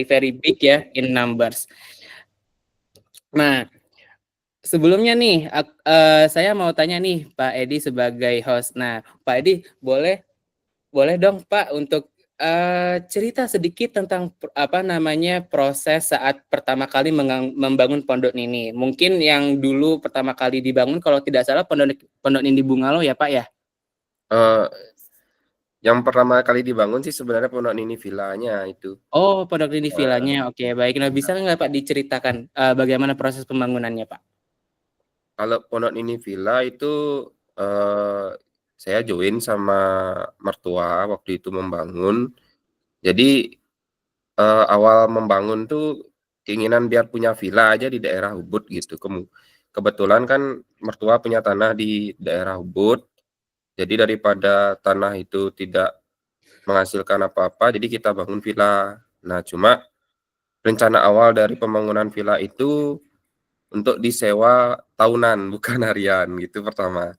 very big ya in numbers. Nah, sebelumnya nih, saya mau tanya nih Pak Edi sebagai host. Nah, Pak Edi boleh dong Pak untuk cerita sedikit tentang proses saat pertama kali membangun Pondok Nini. Mungkin yang dulu pertama kali dibangun kalau tidak salah Pondok Nini Bungalow ya Pak ya. Yang pertama kali dibangun sih sebenarnya Pondok Nini villanya itu. Oh, Pondok Nini villanya. Oke, baik. Nah, bisa nggak Pak diceritakan bagaimana proses pembangunannya Pak? Kalau Pondok Nini villa itu saya join sama mertua waktu itu membangun. Jadi awal membangun tuh keinginan biar punya villa aja di daerah Ubud gitu. Kebetulan kan mertua punya tanah di daerah Ubud. Jadi daripada tanah itu tidak menghasilkan apa-apa, jadi kita bangun villa. Nah, cuma rencana awal dari pembangunan villa itu untuk disewa tahunan, bukan harian gitu pertama.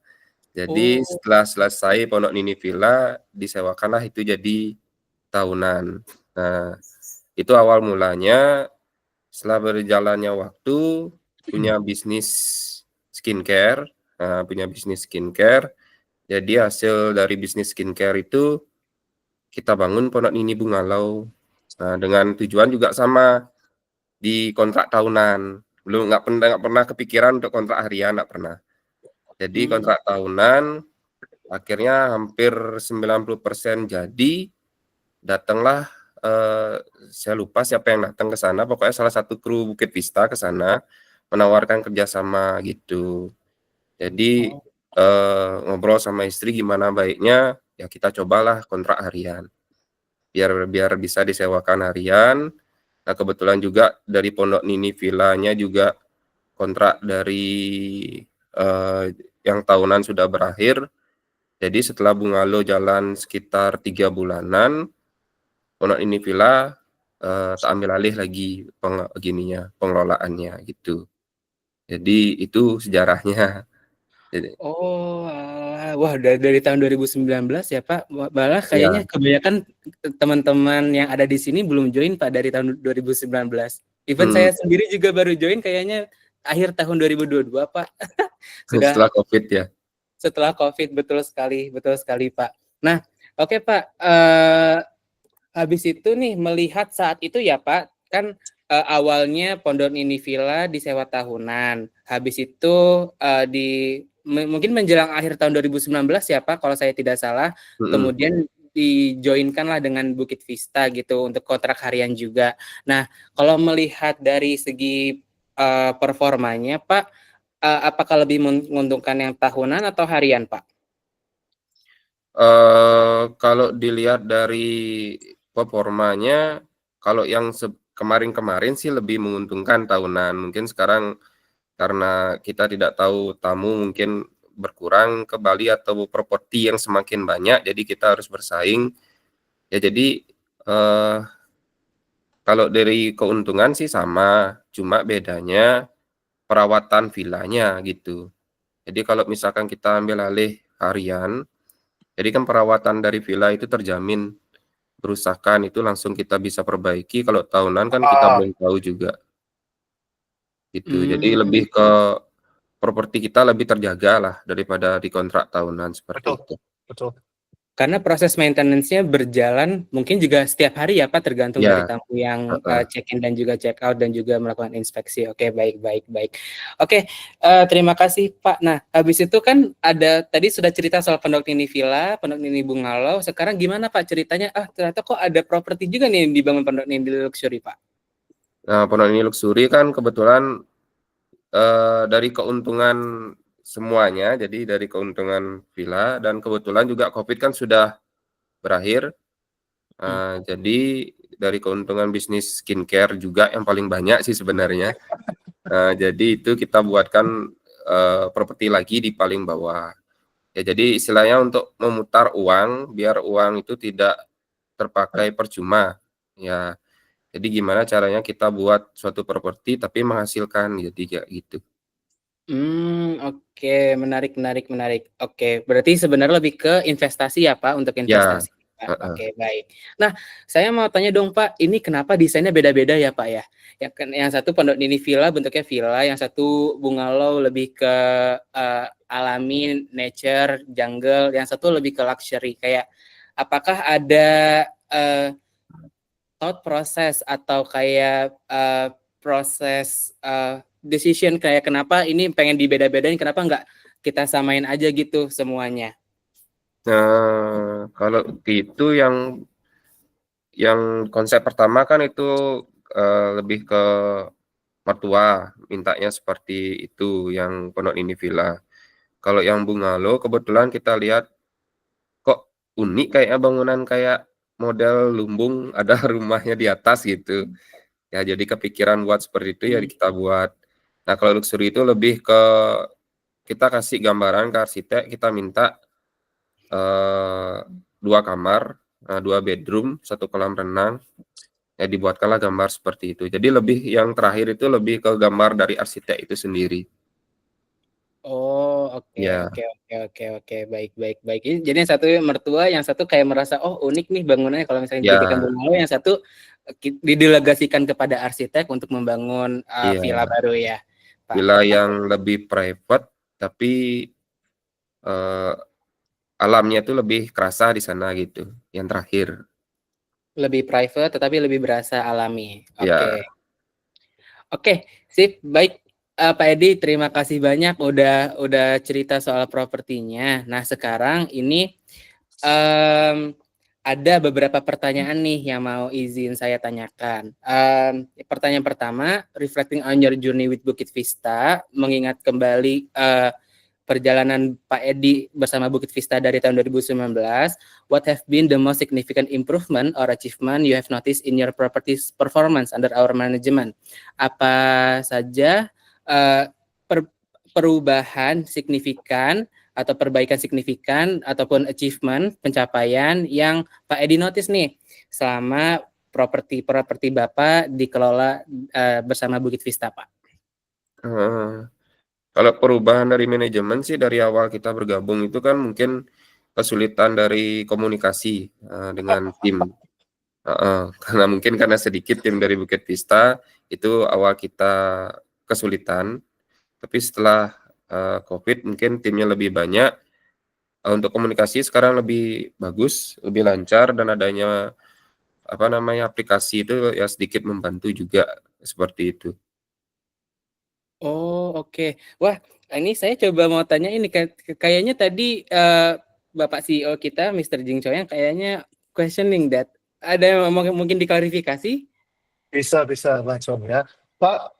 Jadi Oh. setelah selesai Pondok Nini Villa, disewakanlah itu jadi tahunan. Nah, itu awal mulanya. Setelah berjalannya waktu, punya bisnis skincare. Nah, punya bisnis skincare. Jadi hasil dari bisnis skincare itu, kita bangun Pondok Nini Bungalow. Nah, dengan tujuan juga sama, di kontrak tahunan. Nggak pernah kepikiran untuk kontrak harian, nggak pernah. Jadi kontrak tahunan, akhirnya hampir 90% jadi. Datanglah, saya lupa siapa yang datang ke sana, pokoknya salah satu kru Bukit Vista ke sana, menawarkan kerjasama gitu. Jadi ngobrol sama istri gimana baiknya, ya kita cobalah kontrak harian. Biar bisa disewakan harian. Nah, kebetulan juga dari Pondok Nini villanya juga kontrak dari yang tahunan sudah berakhir. Jadi setelah bungalow jalan sekitar 3 bulanan, Pondok Nini villa tak ambil alih lagi pengelolaannya gitu. Jadi itu sejarahnya. Oh, wah dari tahun 2019 ya Pak. Malah kayaknya Ya. kebanyakan teman-teman yang ada di sini belum join Pak dari tahun 2019. Even saya sendiri juga baru join kayaknya akhir tahun 2022 Pak. Sudah Setelah COVID ya. setelah COVID, betul sekali Pak. Nah, oke Pak, habis itu nih melihat saat itu ya Pak, kan awalnya Pondok Nini Villa disewa tahunan. Habis itu mungkin menjelang akhir tahun 2019 ya Pak, kalau saya tidak salah. Kemudian dijoinkanlah dengan Bukit Vista gitu untuk kontrak harian juga. Nah, kalau melihat dari segi performanya Pak, apakah lebih menguntungkan yang tahunan atau harian Pak? Kalau dilihat dari performanya, kalau yang kemarin-kemarin sih lebih menguntungkan tahunan. Mungkin sekarang karena kita tidak tahu tamu mungkin berkurang ke Bali atau properti yang semakin banyak, jadi kita harus bersaing. Ya jadi kalau dari keuntungan sih sama, cuma bedanya perawatan villanya gitu. Jadi kalau misalkan kita ambil alih harian, jadi kan perawatan dari villa itu terjamin. Kerusakan itu langsung kita bisa perbaiki, kalau tahunan kan kita belum tahu juga. Gitu. Jadi lebih ke properti kita lebih terjaga lah daripada di kontrak tahunan seperti itu. Betul. Karena proses maintenance-nya berjalan mungkin juga setiap hari ya Pak, tergantung dari tamu yang check-in dan juga check-out dan juga melakukan inspeksi. Oke, baik. Oke, terima kasih Pak. Nah, habis itu kan ada tadi sudah cerita soal Pondok Nini Villa, Pondok Nini Bungalow. Sekarang gimana Pak ceritanya? Ternyata kok ada properti juga nih yang dibangun Pondok Nini Luxury Pak. Nah, Pondok Nini Luxury kan kebetulan dari keuntungan semuanya, jadi dari keuntungan villa dan kebetulan juga COVID kan sudah berakhir. Jadi dari keuntungan bisnis skincare juga yang paling banyak sih sebenarnya. Jadi itu kita buatkan properti lagi di paling bawah. Ya jadi istilahnya untuk memutar uang biar uang itu tidak terpakai percuma. Ya. Jadi gimana caranya kita buat suatu properti tapi menghasilkan, jadi kayak gitu. Oke, menarik. Oke, berarti sebenarnya lebih ke investasi ya Pak, untuk Ya, investasi. Pak. Oke, baik. Nah, saya mau tanya dong Pak, ini kenapa desainnya beda-beda ya Pak ya? Yang satu pondok ini villa, bentuknya villa, yang satu bungalow lebih ke alami, nature, jungle, yang satu lebih ke luxury. Kayak apakah ada thought process atau kayak proses decision kayak kenapa ini pengen dibeda-bedain, kenapa nggak kita samain aja gitu semuanya? Nah, kalau gitu yang konsep pertama kan itu lebih ke mertua, mintanya seperti itu yang pondok ini villa. Kalau yang bungalow kebetulan kita lihat kok unik kayaknya bangunan kayak model lumbung ada rumahnya di atas gitu. Ya jadi kepikiran buat seperti itu ya kita buat. Nah kalau luxury itu lebih ke kita kasih gambaran ke arsitek, kita minta 2 kamar, 2 bedroom, 1 kolam renang. Ya dibuatkanlah gambar seperti itu. Jadi lebih yang terakhir itu lebih ke gambar dari arsitek itu sendiri. Oh, oke, Ya, baik, jadi yang satu mertua, yang satu kayak merasa oh unik nih bangunannya kalau misalnya dijadikan ya, bungalow, yang satu didelegasikan kepada arsitek untuk membangun villa iya. baru ya, Pak. Villa yang lebih private tapi eh, alamnya itu lebih kerasa di sana gitu. Yang terakhir, Lebih private tetapi lebih berasa alami. ya. Oke, sip, baik. Pak Edi, terima kasih banyak udah cerita soal propertinya. Nah, sekarang ini ada beberapa pertanyaan nih yang mau izin saya tanyakan. Pertanyaan pertama, reflecting on your journey with Bukit Vista, mengingat kembali perjalanan Pak Edi bersama Bukit Vista dari tahun 2019, what have been the most significant improvement or achievement you have noticed in your properties performance under our management? Apa saja perubahan signifikan atau perbaikan signifikan ataupun achievement, pencapaian yang Pak Edi notice nih selama properti Bapak dikelola bersama Bukit Vista, Pak? Kalau perubahan dari manajemen sih dari awal kita bergabung itu kan mungkin kesulitan dari komunikasi dengan tim. Karena mungkin karena sedikit tim dari Bukit Vista itu awal kita kesulitan. Tapi setelah COVID mungkin timnya lebih banyak. Untuk komunikasi sekarang lebih bagus, lebih lancar dan adanya aplikasi itu ya sedikit membantu juga seperti itu. Oh, oke. Wah, ini saya coba mau tanya ini kayaknya tadi Bapak CEO kita Mr. Jing Choi yang kayaknya questioning that. Ada yang mungkin diklarifikasi? Bisa langsung ya. Pak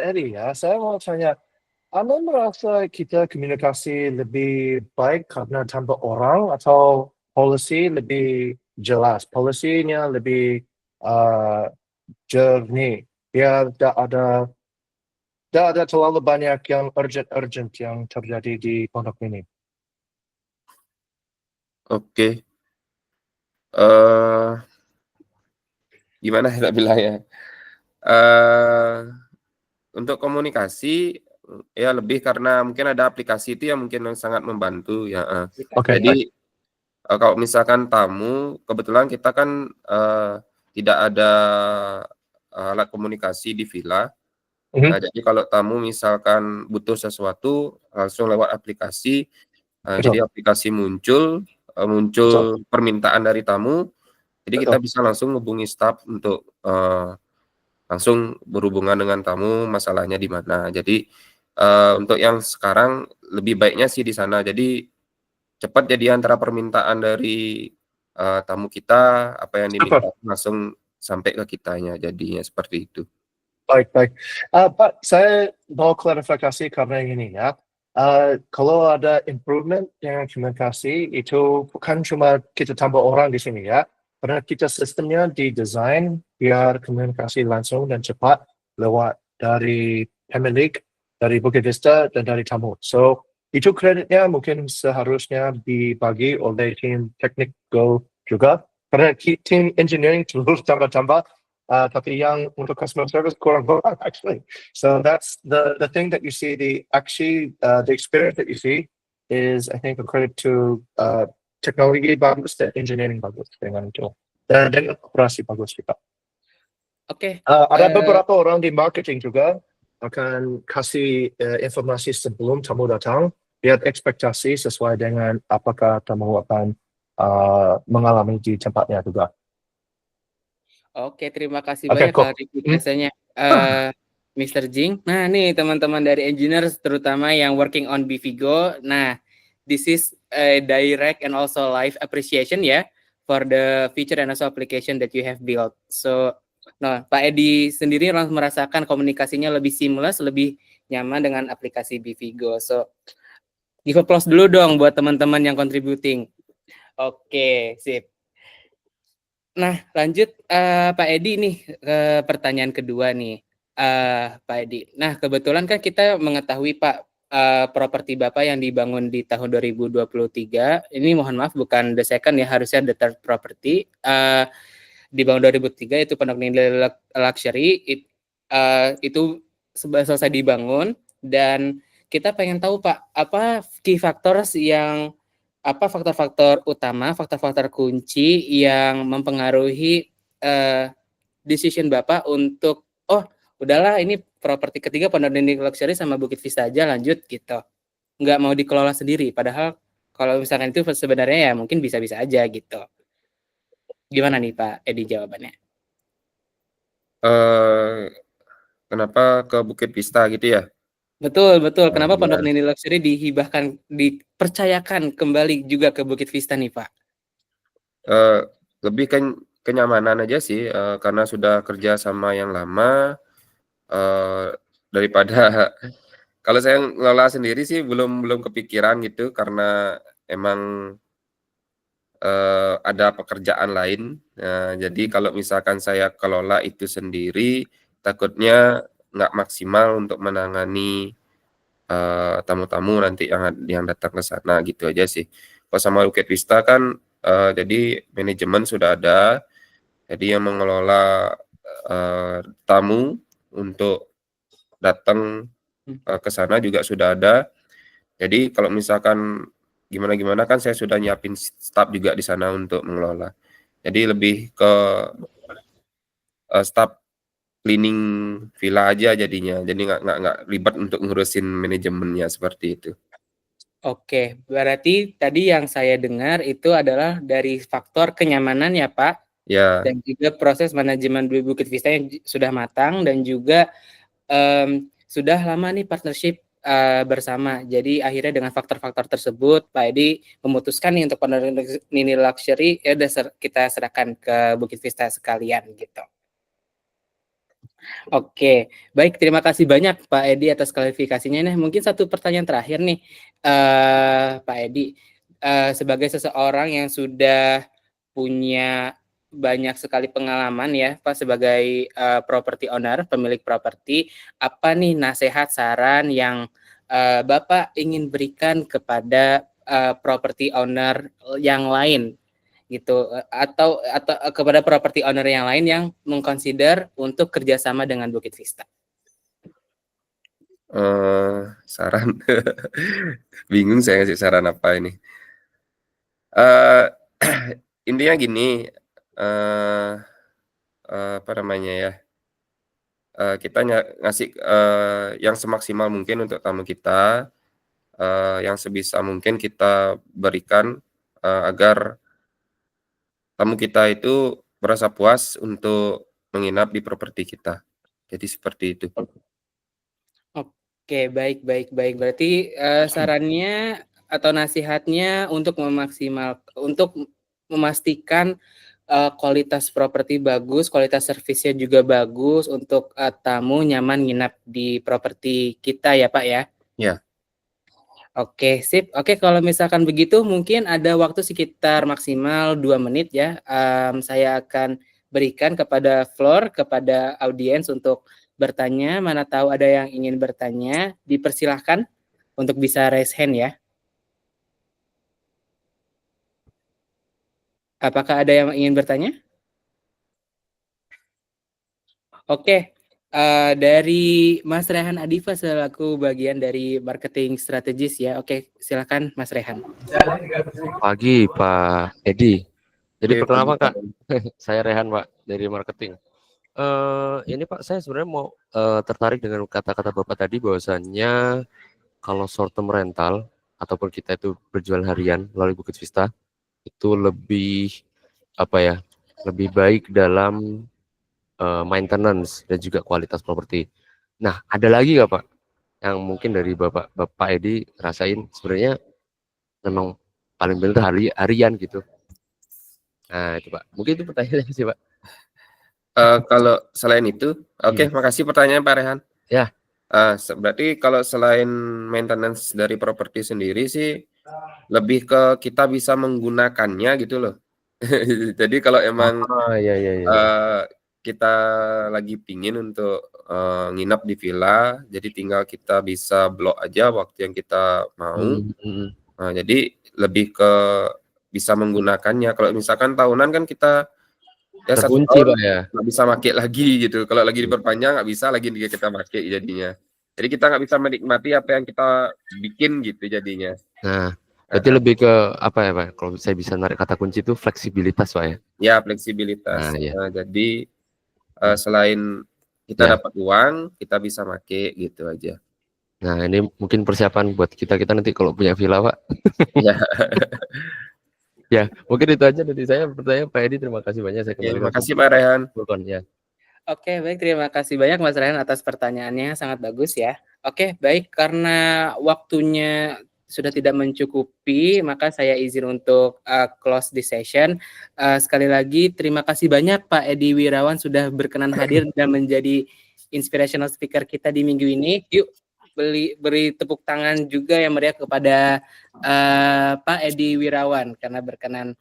Edi ya, saya mau tanya, Anda merasa kita komunikasi lebih baik karena tanpa orang atau polisi lebih jelas, polisinya lebih jernih, biar tidak ada terlalu banyak yang urgent yang terjadi di pondok ini. Oke, gimana ya bilangnya? Untuk komunikasi ya lebih karena mungkin ada aplikasi itu yang mungkin sangat membantu ya. Oke, Jadi kalau misalkan tamu, kebetulan kita kan tidak ada alat komunikasi di villa. Nah, jadi kalau tamu misalkan butuh sesuatu langsung lewat aplikasi. betul, Jadi aplikasi muncul betul, permintaan dari tamu. Jadi kita betul. bisa langsung hubungi staf untuk langsung berhubungan dengan tamu masalahnya di mana. Jadi untuk yang sekarang lebih baiknya sih di sana. Jadi cepat jadi antara permintaan dari tamu kita apa yang diminta langsung sampai ke kitanya. Jadinya seperti itu. Baik. Pak, saya mau klarifikasi karena ini ya. Kalau ada improvement dengan komunikasi itu bukan cuma kita tambah orang di sini ya. Karena kita sistemnya didesain biar komunikasi langsung dan cepat lewat dari pemilik, dari Bukit Vista dan dari tamu. So itu kreditnya mungkin seharusnya dibagi oleh tim teknik Go juga. Karena tim engineering terus tambah-tambah. Tapi yang untuk customer service kurang actually. So that's the thing that you see. The experience that you see is, I think, a credit to teknologi bagus dan engineering bagus dengan itu. Dan dengan operasi bagus juga. Oke. Ada beberapa orang di marketing juga akan kasih informasi sebelum tamu datang, lihat ekspektasi sesuai dengan apakah tamu akan mengalami di tempatnya juga. Oke, terima kasih Oke, banyak cool. klarifikasinya, Mr. Jing. Nah, nih teman-teman dari engineers terutama yang working on Bivigo. Nah, this is a direct and also live appreciation ya for the feature and also application that you have built. So, nah, Pak Edi sendiri langsung merasakan komunikasinya lebih seamless, lebih nyaman dengan aplikasi Bivigo. So, give applause dulu dong buat teman-teman yang contributing. Oke, sip. Nah, lanjut Pak Edi nih ke pertanyaan kedua nih, Pak Edi. Nah, kebetulan kan kita mengetahui Pak, properti Bapak yang dibangun di tahun 2023, ini mohon maaf bukan the second ya, harusnya the third property, dibangun 2003 itu Pondok Nilai Luxury, itu selesai dibangun dan kita pengen tahu Pak, apa key factors yang faktor-faktor utama, faktor-faktor kunci yang mempengaruhi decision Bapak untuk udahlah ini properti ketiga Pondok Indah Luxury sama Bukit Vista aja lanjut gitu. Nggak mau dikelola sendiri. Padahal kalau misalkan itu sebenarnya ya mungkin bisa-bisa aja gitu. Gimana nih Pak Edi jawabannya? Kenapa ke Bukit Vista gitu ya? Betul. Kenapa Ya. Pondok Indah Luxury dipercayakan kembali juga ke Bukit Vista nih Pak? Lebih kenyamanan aja sih, karena sudah kerja sama yang lama, daripada kalau saya ngelola sendiri sih belum kepikiran gitu karena emang ada pekerjaan lain. Jadi kalau misalkan saya kelola itu sendiri, takutnya nggak maksimal untuk menangani tamu-tamu nanti yang datang ke sana gitu aja sih. Kalau sama Bukit Vista kan jadi manajemen sudah ada, jadi yang mengelola tamu untuk datang ke sana juga sudah ada. Jadi kalau misalkan gimana-gimana kan saya sudah nyiapin staf juga di sana untuk mengelola. Jadi lebih ke staf cleaning villa aja jadinya. Jadi nggak ribet untuk ngurusin manajemennya seperti itu. Oke, berarti tadi yang saya dengar itu adalah dari faktor kenyamanan ya Pak, Ya, dan juga proses manajemen di Bukit Vista yang sudah matang dan juga sudah lama nih partnership bersama. Jadi akhirnya dengan faktor-faktor tersebut, Pak Edi memutuskan nih untuk Pondok Nini Luxury ya udah kita serahkan ke Bukit Vista sekalian gitu. Oke, baik terima kasih banyak Pak Edi atas klarifikasinya. Nah, mungkin satu pertanyaan terakhir nih, Pak Edi, sebagai seseorang yang sudah punya banyak sekali pengalaman ya, Pak sebagai property owner, pemilik properti, apa nih nasihat saran yang Bapak ingin berikan kepada property owner yang lain gitu atau kepada property owner yang lain yang mengconsider untuk kerjasama dengan Bukit Vista. saran bingung saya ngasih saran apa ini. Eh intinya gini, apa namanya ya? Kita ngasih yang semaksimal mungkin untuk tamu kita, yang sebisa mungkin kita berikan agar tamu kita itu merasa puas untuk menginap di properti kita. Jadi seperti itu. Oke, baik. Berarti sarannya atau nasihatnya untuk memastikan kualitas properti bagus, kualitas servisnya juga bagus untuk tamu nyaman nginap di properti kita ya Pak ya. Ya. Oke, sip. Oke, kalau misalkan begitu mungkin ada waktu sekitar maksimal 2 menit ya. Saya akan berikan kepada audiens untuk bertanya. Mana tahu ada yang ingin bertanya, dipersilahkan untuk bisa raise hand ya. Apakah ada yang ingin bertanya? Oke, dari Mas Rehan Adifa selaku bagian dari marketing strategis ya. Oke, silakan Mas Rehan. Pagi Pak Edi. Jadi Oke, perkenalkan Kak, pagi. saya Rehan Pak dari marketing. Ini Pak, saya sebenarnya mau tertarik dengan kata-kata Bapak tadi bahwasannya kalau short term rental ataupun kita itu berjual harian melalui Bukit Vista itu lebih apa ya? Lebih baik dalam maintenance dan juga kualitas properti. Nah, ada lagi nggak Pak yang mungkin dari Bapak Edi rasain sebenarnya memang paling benar harian gitu. Nah, itu Pak. Mungkin itu pertanyaannya sih Pak. Kalau selain itu, oke, makasih pertanyaan Pak Rehan. Ya. Berarti kalau selain maintenance dari properti sendiri sih, lebih ke kita bisa menggunakannya gitu loh. Jadi kalau emang Iya. kita lagi pingin untuk nginep di villa, jadi tinggal kita bisa blok aja waktu yang kita mau. Jadi lebih ke bisa menggunakannya. Kalau misalkan tahunan kan kita ya 1 Terkunci tahun Pak ya. nggak bisa pakai lagi gitu. Kalau lagi diperpanjang nggak bisa lagi kita pakai jadinya. Jadi kita nggak bisa menikmati apa yang kita bikin gitu jadinya. Nah, berarti lebih ke apa ya Pak? Kalau saya bisa narik kata kunci itu fleksibilitas Pak ya. Ya, fleksibilitas. Nah, ya. Jadi selain kita dapat uang, kita bisa pakai gitu aja. Nah, ini mungkin persiapan buat kita nanti kalau punya villa Pak. Ya. Ya, mungkin itu aja dari saya pertanyaan Pak Edi. Terima kasih banyak. Saya kembali. Terima kasih Pak Rehan. Ya. Oke, baik. Terima kasih banyak Mas Rehan atas pertanyaannya. Sangat bagus ya. Oke, baik. Karena waktunya sudah tidak mencukupi, maka saya izin untuk close the session. Sekali lagi, terima kasih banyak Pak Edi Wirawan sudah berkenan hadir dan menjadi inspirational speaker kita di minggu ini. Yuk, beri tepuk tangan juga yang meriah kepada Pak Edi Wirawan karena berkenan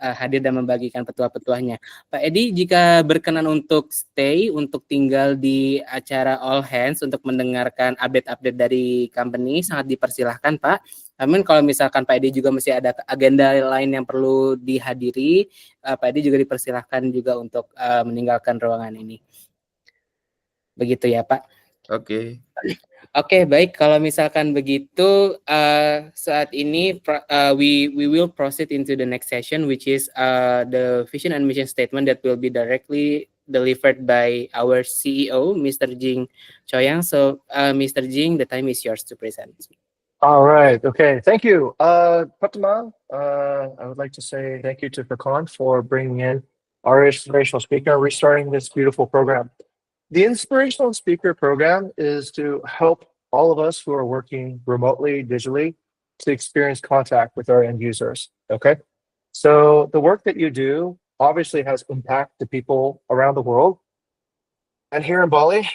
hadir dan membagikan petua-petuahnya. Pak Edi, jika berkenan untuk stay, untuk tinggal di acara All Hands untuk mendengarkan update-update dari company, sangat dipersilahkan Pak. Namun kalau misalkan Pak Edi juga masih ada agenda lain yang perlu dihadiri, Pak Edi juga dipersilahkan juga untuk meninggalkan ruangan ini. Begitu ya Pak? Oke. Oke, baik. Kalau misalkan begitu, saat ini we will proceed into the next session, which is the vision and mission statement that will be directly delivered by our CEO, Mr. Jing Choyang. So, Mr. Jing, the time is yours to present. All right. Okay. Thank you. Pratama, I would like to say thank you to Prakan for bringing in our inspirational speaker, restarting this beautiful program. The Inspirational Speaker Program is to help all of us who are working remotely, digitally, to experience contact with our end users, okay? So the work that you do obviously has impact to people around the world and here in Bali.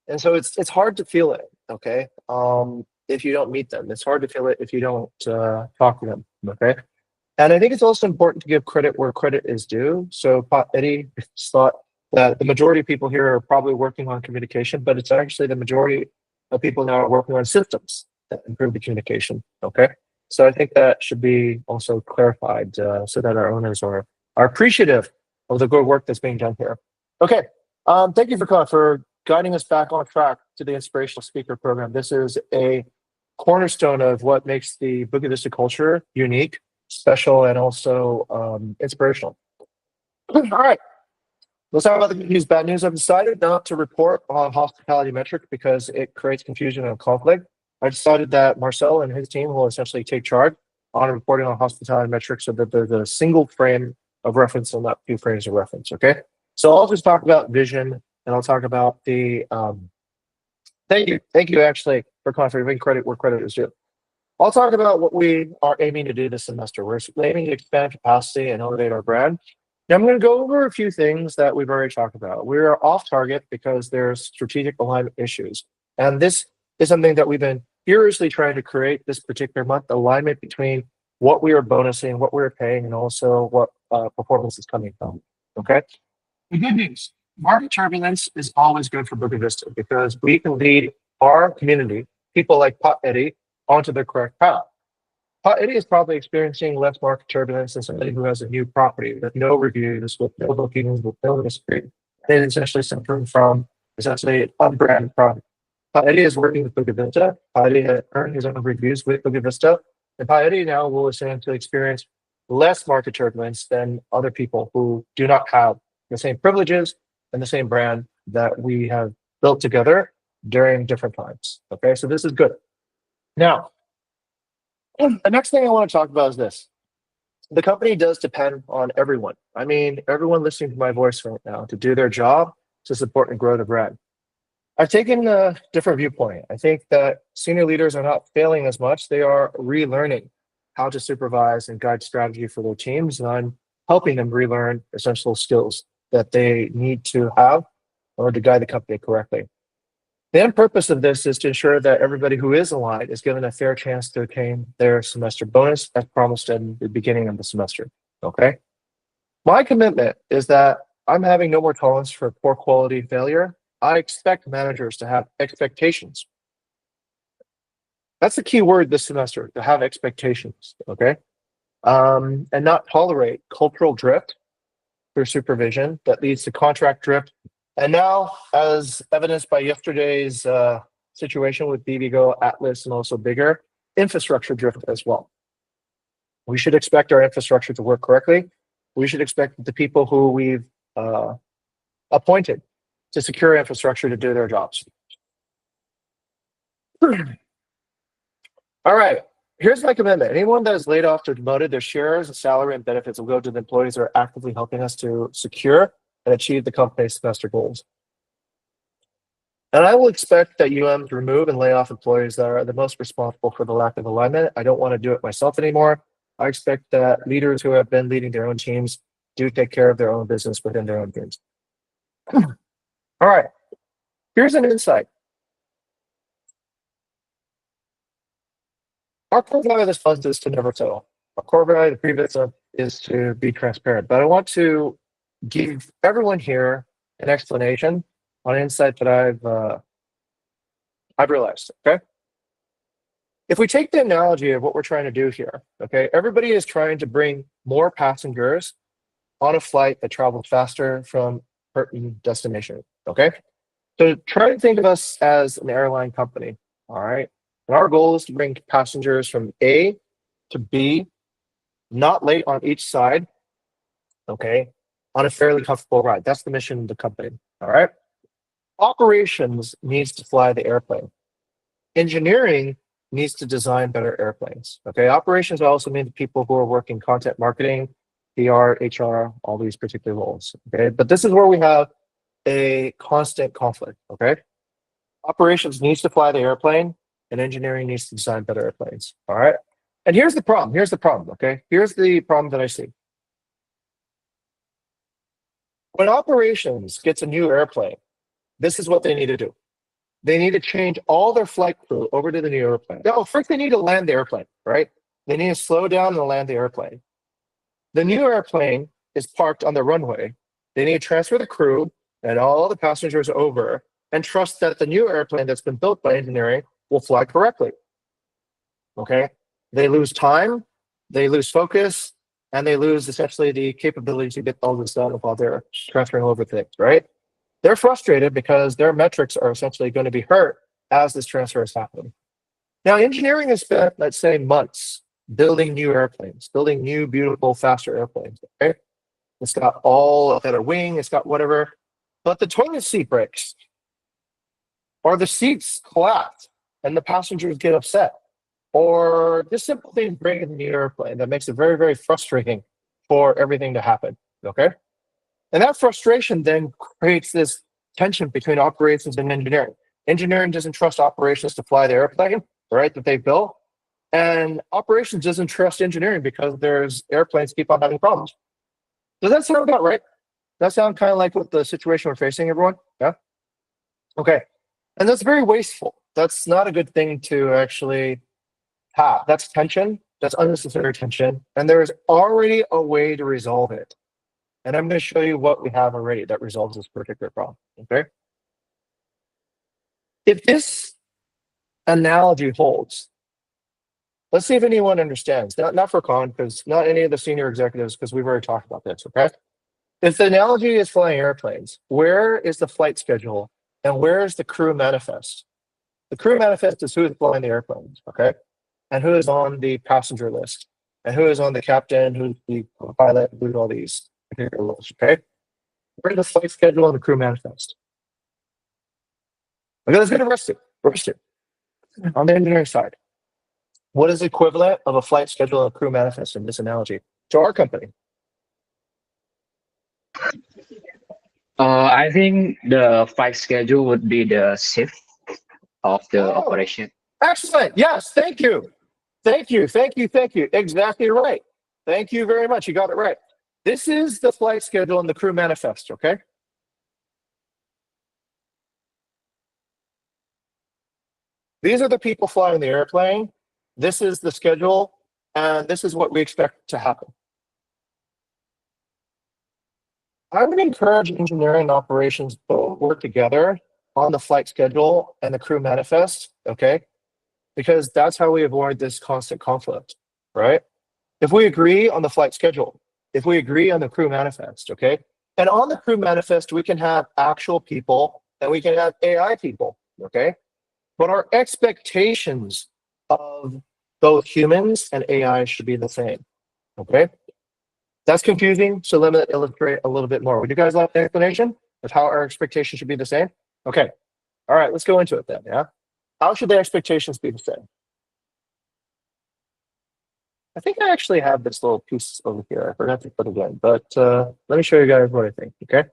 And so it's hard to feel it, okay? If you don't meet them. It's hard to feel it if you don't talk to them, okay? And I think it's also important to give credit where credit is due. So Pat Eddie thought that the majority of people here are probably working on communication, but it's actually the majority of people now are working on systems that improve the communication, okay? So I think that should be also clarified so that our owners are appreciative of the good work that's being done here. Okay, thank you for guiding us back on track to the Inspirational Speaker Program. This is a cornerstone of what makes the Bukit Vista culture unique, special, and also inspirational. All right. Let's talk about the good news, bad news. I've decided not to report on hospitality metric because it creates confusion and conflict. I decided that Marcel and his team will essentially take charge on reporting on hospitality metrics so that there's a single frame of reference and not two frames of reference, okay? So I'll just talk about vision and I'll talk about the, thank you actually for giving credit where credit is due. I'll talk about what we are aiming to do this semester. We're aiming to expand capacity and elevate our brand. Now, I'm going to go over a few things that we've already talked about. We're off target because there's strategic alignment issues. And this is something that we've been furiously trying to create this particular month, alignment between what we are bonusing, what we're paying, and also what performance is coming from, okay? The good news, market turbulence is always good for Bukit Vista because we can lead our community, people like Pat Eddie, onto the correct path. Pat Eddie is probably experiencing less market turbulence than somebody who has a new property with no reviews, with no bookings, with no history. And essentially suffering from essentially unbranded product. Paeri is working with Bukit Vista. Paeri has earned his own reviews with Bukit Vista. And Paeri now will essentially experience less market turbulence than other people who do not have the same privileges and the same brand that we have built together during different times. Okay, so this is good. Now, the next thing I want to talk about is this. The company does depend on everyone. I mean, everyone listening to my voice right now to do their job to support and grow the brand. I've taken a different viewpoint. I think that senior leaders are not failing as much. They are relearning how to supervise and guide strategy for their teams. And I'm helping them relearn essential skills that they need to have in order to guide the company correctly. The end purpose of this is to ensure that everybody who is aligned is given a fair chance to obtain their semester bonus as promised in the beginning of the semester. Okay. My commitment is that I'm having no more tolerance for poor quality failure. I expect managers to have expectations. That's the key word this semester, to have expectations, okay? And not tolerate cultural drift through supervision that leads to contract drift. And now, as evidenced by yesterday's situation with BBGO, Atlas, and also Bigger, infrastructure drift as well. We should expect our infrastructure to work correctly. We should expect the people who we've appointed to secure infrastructure to do their jobs. All right, here's my commitment. Anyone that is laid off or demoted, their shares, salary, and benefits will go to the employees who are actively helping us to secure and achieve the company's semester goals. And I will expect that UM remove and lay off employees that are the most responsible for the lack of alignment. I don't want to do it myself anymore. I expect that leaders who have been leading their own teams do take care of their own business within their own teams. All right, here's an insight. Our core value of this fund is to never settle. Our core value of the previous is to be transparent. But I want to give everyone here an explanation on an insight that I've realized. Okay, if we take the analogy of what we're trying to do here, okay, everybody is trying to bring more passengers on a flight that travels faster from certain destination. Okay, so try to think of us as an airline company. All right, and our goal is to bring passengers from A to B, not late on each side. Okay, on a fairly comfortable ride. That's the mission of the company. All right. Operations needs to fly the airplane. Engineering needs to design better airplanes. Okay. Operations also mean the people who are working content marketing, PR, HR, all these particular roles. Okay. But this is where we have a constant conflict. Okay. Operations needs to fly the airplane and engineering needs to design better airplanes. All right. And here's the problem. Here's the problem. Okay. Here's the problem that I see. When operations gets a new airplane, this is what they need to do. They need to change all their flight crew over to the new airplane. No, first they need to land the airplane, right? They need to slow down and land the airplane. The new airplane is parked on the runway. They need to transfer the crew and all the passengers over and trust that the new airplane that's been built by engineering will fly correctly. Okay? They lose time, they lose focus, and they lose essentially the capability to get all this done while they're transferring over things, right? They're frustrated because their metrics are essentially going to be hurt as this transfer is happening. Now, engineering has spent, let's say, months building new airplanes, building new, beautiful, faster airplanes. Okay? It's got all a better wing, it's got whatever, but the toilet seat breaks, or the seats collapse, and the passengers get upset, or this simple thing break in the new airplane that makes it very, very frustrating for everything to happen. Okay? And that frustration then creates this tension between operations and engineering. Engineering doesn't trust operations to fly the airplane, right, that they built. And operations doesn't trust engineering because there's airplanes keep on having problems. Does that sound about right? Does that sound kind of like what the situation we're facing, everyone? Yeah? Okay. And that's very wasteful. That's not a good thing to actually have. That's tension. That's unnecessary tension. And there's already a way to resolve it. And I'm going to show you what we have already that resolves this particular problem, okay? If this analogy holds, let's see if anyone understands. Not for Con, because not any of the senior executives, because we've already talked about this, okay? If the analogy is flying airplanes, where is the flight schedule And where's the crew manifest? The crew manifest is who is flying the airplanes, okay? And who is on the passenger list, and who is on the captain, who's the pilot, who's all these particular roles, okay? Where's the flight schedule and the crew manifest? Okay, let's get arrested. On the engineering side, what is the equivalent of a flight schedule and a crew manifest in this analogy to our company? I think the flight schedule would be the shift of the Oh. operation. Excellent. Yes, thank you. Thank you. Exactly right. Thank you very much. You got it right. This is the flight schedule and the crew manifest, okay? These are the people flying the airplane. This is the schedule, and this is what we expect to happen. I would encourage engineering and operations both work together on the flight schedule and the crew manifest, okay? Because that's how we avoid this constant conflict, right? If we agree on the flight schedule, if we agree on the crew manifest, okay? And on the crew manifest, we can have actual people and we can have AI people, okay? But our expectations of both humans and AI should be the same, okay? That's confusing, so let me illustrate a little bit more. Would you guys like an explanation of how our expectations should be the same? Okay, all right, let's go into it then, yeah? How should the expectations be the same? I think I actually have this little piece over here. I forgot to put it in, but let me show you guys what I think, okay?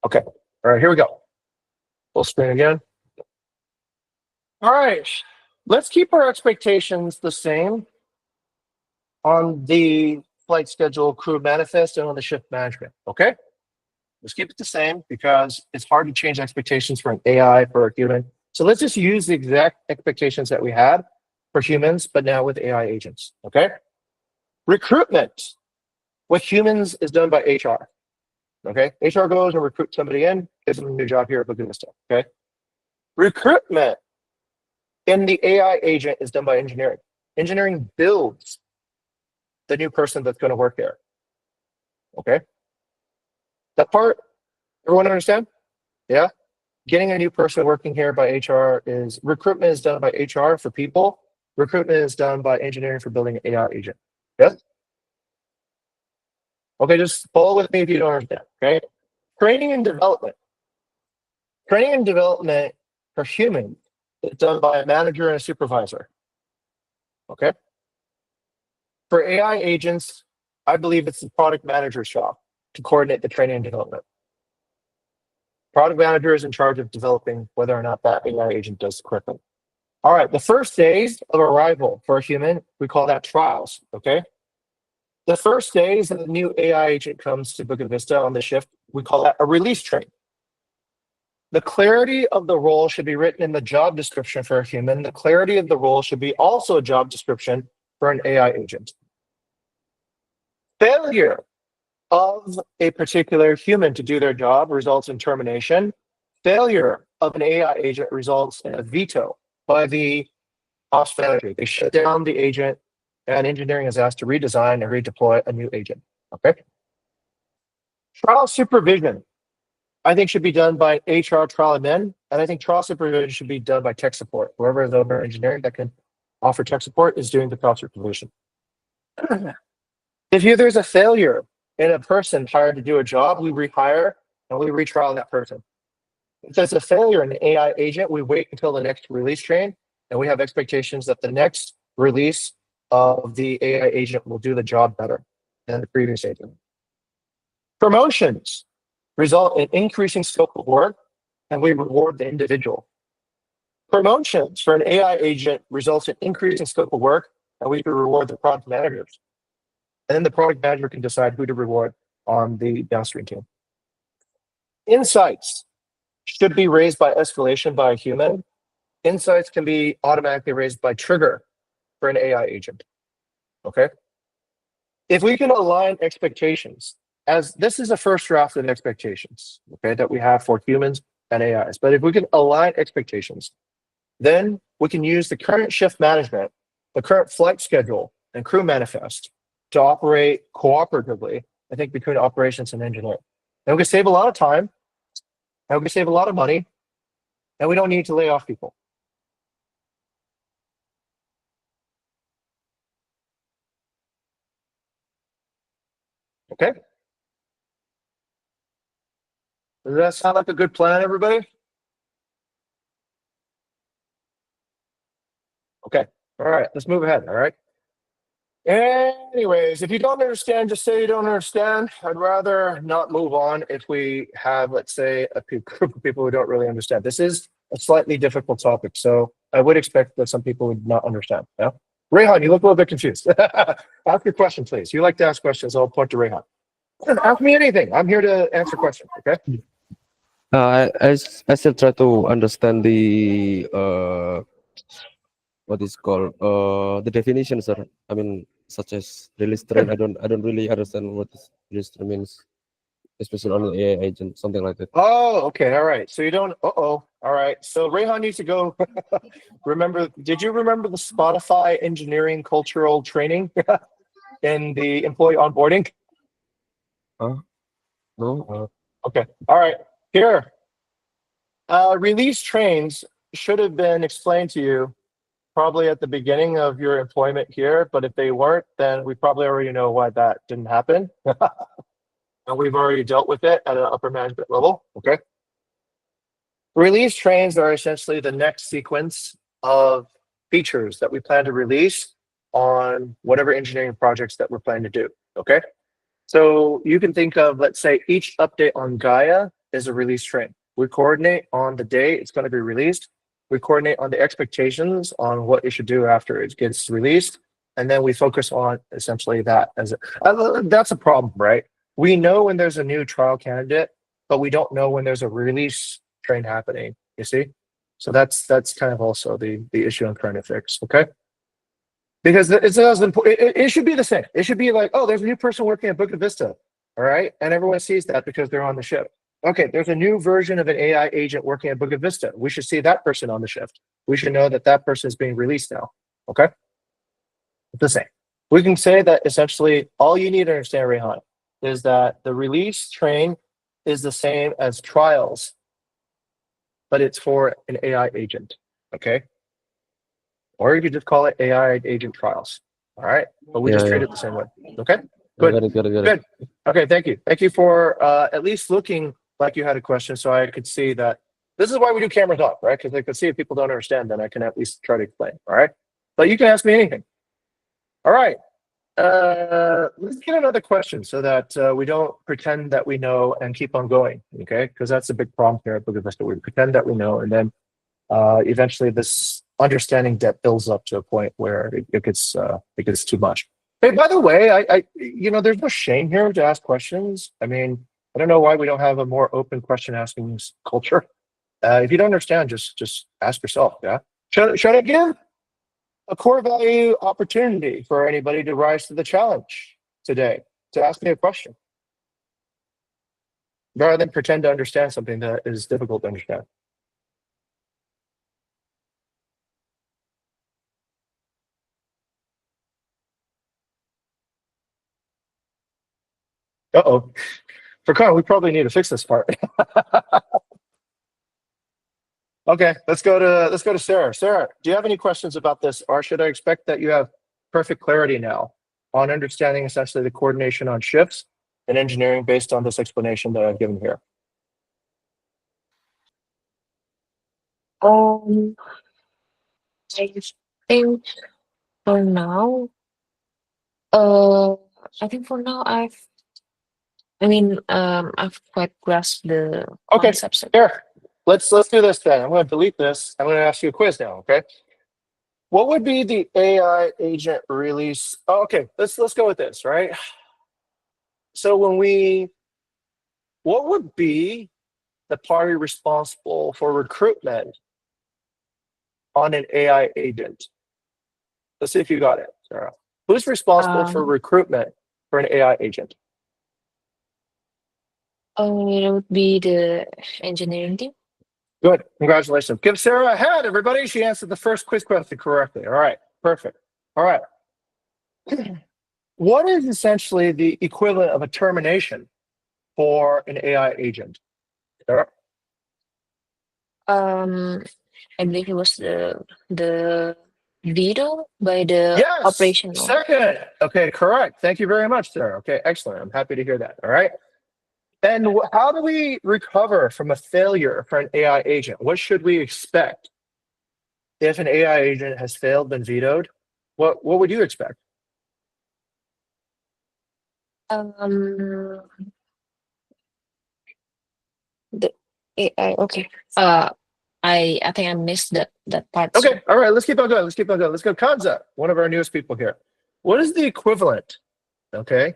Okay, all right, here we go. Full screen again. All right, let's keep our expectations the same on the flight schedule, crew manifest, and on the shift management, okay? Let's keep it the same because it's hard to change expectations for an AI, for a human. So let's just use the exact expectations that we had for humans, but now with AI agents, okay? Recruitment with humans is done by HR, okay? HR goes and recruits somebody in, gives them a new job here at Bukit Vista, okay? Recruitment in the AI agent is done by engineering. Engineering builds the new person that's going to work there, okay? That part, everyone understand? Yeah? Getting a new person working here by HR is, recruitment is done by HR for people. Recruitment is done by engineering for building an AI agent. Yes? Okay, just follow with me if you don't understand, okay? Training and development. Training and development for humans is done by a manager and a supervisor, okay? For AI agents, I believe it's the product manager's job to coordinate the training and development. Product manager is in charge of developing whether or not that AI agent does correctly. All right, the first days of arrival for a human, we call that trials, okay? The first days that the new AI agent comes to Bukit Vista on the shift, we call that a release train. The clarity of the role should be written in the job description for a human. The clarity of the role should be also a job description for an AI agent. Failure of a particular human to do their job results in termination. Failure of an AI agent results in a veto by the ops manager. They shut down the agent, and engineering is asked to redesign and redeploy a new agent. Okay. Trial supervision, I think, should be done by HR trial admin, and I think trial supervision should be done by tech support. Whoever is over engineering that can offer tech support is doing the trial supervision. If there's a failure in a person hired to do a job, we rehire and we retrial that person. If there's a failure in the AI agent, we wait until the next release train, and we have expectations that the next release of the AI agent will do the job better than the previous agent. Promotions result in increasing scope of work, and we reward the individual. Promotions for an AI agent results in increasing scope of work, and we can reward the product managers. And then the product manager can decide who to reward on the downstream team. Insights should be raised by escalation by a human. Insights can be automatically raised by trigger for an AI agent. Okay. If we can align expectations, as this is a first draft of expectations, okay, that we have for humans and AIs. But if we can align expectations, then we can use the current shift management, the current flight schedule, and crew manifest to operate cooperatively I think, between operations and engineering. And we can save a lot of time, and we can save a lot of money, and we don't need to lay off people. Okay? Does that sound like a good plan, everybody? Okay. All right. Let's move ahead. All right. Anyways, if you don't understand, just say you don't understand. I'd rather not move on if we have, let's say, a group of people who don't really understand. This is a slightly difficult topic, so I would expect that some people would not understand. Yeah? Rehan, you look a little bit confused. Ask your question, please. You like to ask questions, I'll point to Rehan. Ask me anything. I'm here to answer questions, okay? I still try to understand the what is called the definition, sir. I mean, such as release train. I don't really understand what this release train means, especially on the AI agent, something like that. Oh, okay. All right. So you don't, all right. So Rehan needs to go did you remember the Spotify engineering cultural training in the employee onboarding? No. Okay. All right. Here. Release trains should have been explained to you probably at the beginning of your employment here, but if they weren't, then we probably already know why that didn't happen. And we've already dealt with it at an upper management level, okay? Release trains are essentially the next sequence of features that we plan to release on whatever engineering projects that we're planning to do, okay? So you can think of, let's say, each update on Gaia is a release train. We coordinate on the day it's going to be released. We coordinate on the expectations on what it should do after it gets released. And then we focus on essentially that as that's a problem, right? We know when there's a new trial candidate, but we don't know when there's a release train happening, you see? So that's kind of also the issue I'm trying to fix, okay? Because it should be the same. It should be like, oh, there's a new person working at Bukit Vista, all right? And everyone sees that because they're on the ship. Okay, there's a new version of an AI agent working at Bukit Vista. We should see that person on the shift. We should know that that person is being released now, okay? It's the same. We can say that essentially all you need to understand, Rehan, is that the release train is the same as trials, but it's for an AI agent, okay? Or you could just call it AI agent trials, all right? But we just treat it the same way, okay? Good. Got it. Good. Okay, thank you. Thank you for at least looking like you had a question so I could see that. This is why we do cameras off, right? Because I can see if people don't understand, then I can at least try to explain, all right? But you can ask me anything. All right. Let's get another question so that we don't pretend that we know and keep on going, okay? Because that's a big problem here at Bukit Vista. We pretend that we know, and then eventually this understanding depth builds up to a point where it gets too much. Hey, by the way, I there's no shame here to ask questions. I mean, I don't know why we don't have a more open question asking culture. If you don't understand, just ask yourself. Yeah. Should I give a core value opportunity for anybody to rise to the challenge today to ask me a question, rather than pretend to understand something that is difficult to understand? Uh-oh. Furkan, we probably need to fix this part. Okay, let's go to Sarah. Sarah, do you have any questions about this, or should I expect that you have perfect clarity now on understanding essentially the coordination on shifts and engineering based on this explanation that I've given here? I think for now, I think for now I've quite grasped the Okay, concepts. here, let's do this then. I'm going to delete this. I'm going to ask you a quiz now. Okay, what would be the AI agent release? Oh, okay, let's go with this, right? So what would be the party responsible for recruitment on an AI agent? Let's see if you got it, Sarah. Who's responsible for recruitment for an AI agent? It would be the engineering team. Good. Congratulations. Give Sarah a hand, everybody. She answered the first quiz question correctly. All right. Perfect. All right. what is essentially the equivalent of a termination for an AI agent? Sarah? I believe it was the veto by the Yes, operational. second. Okay, correct. Thank you very much, Sarah. Okay, excellent. I'm happy to hear that. All right. And how do we recover from a failure for an AI agent? What should we expect if an AI agent has failed, been vetoed? What would you expect? The AI. Okay. I think I missed that part. Okay, sir. all right, let's keep on going. Let's keep on going. Let's go. Kanza, one of our newest people here. What is the equivalent, okay,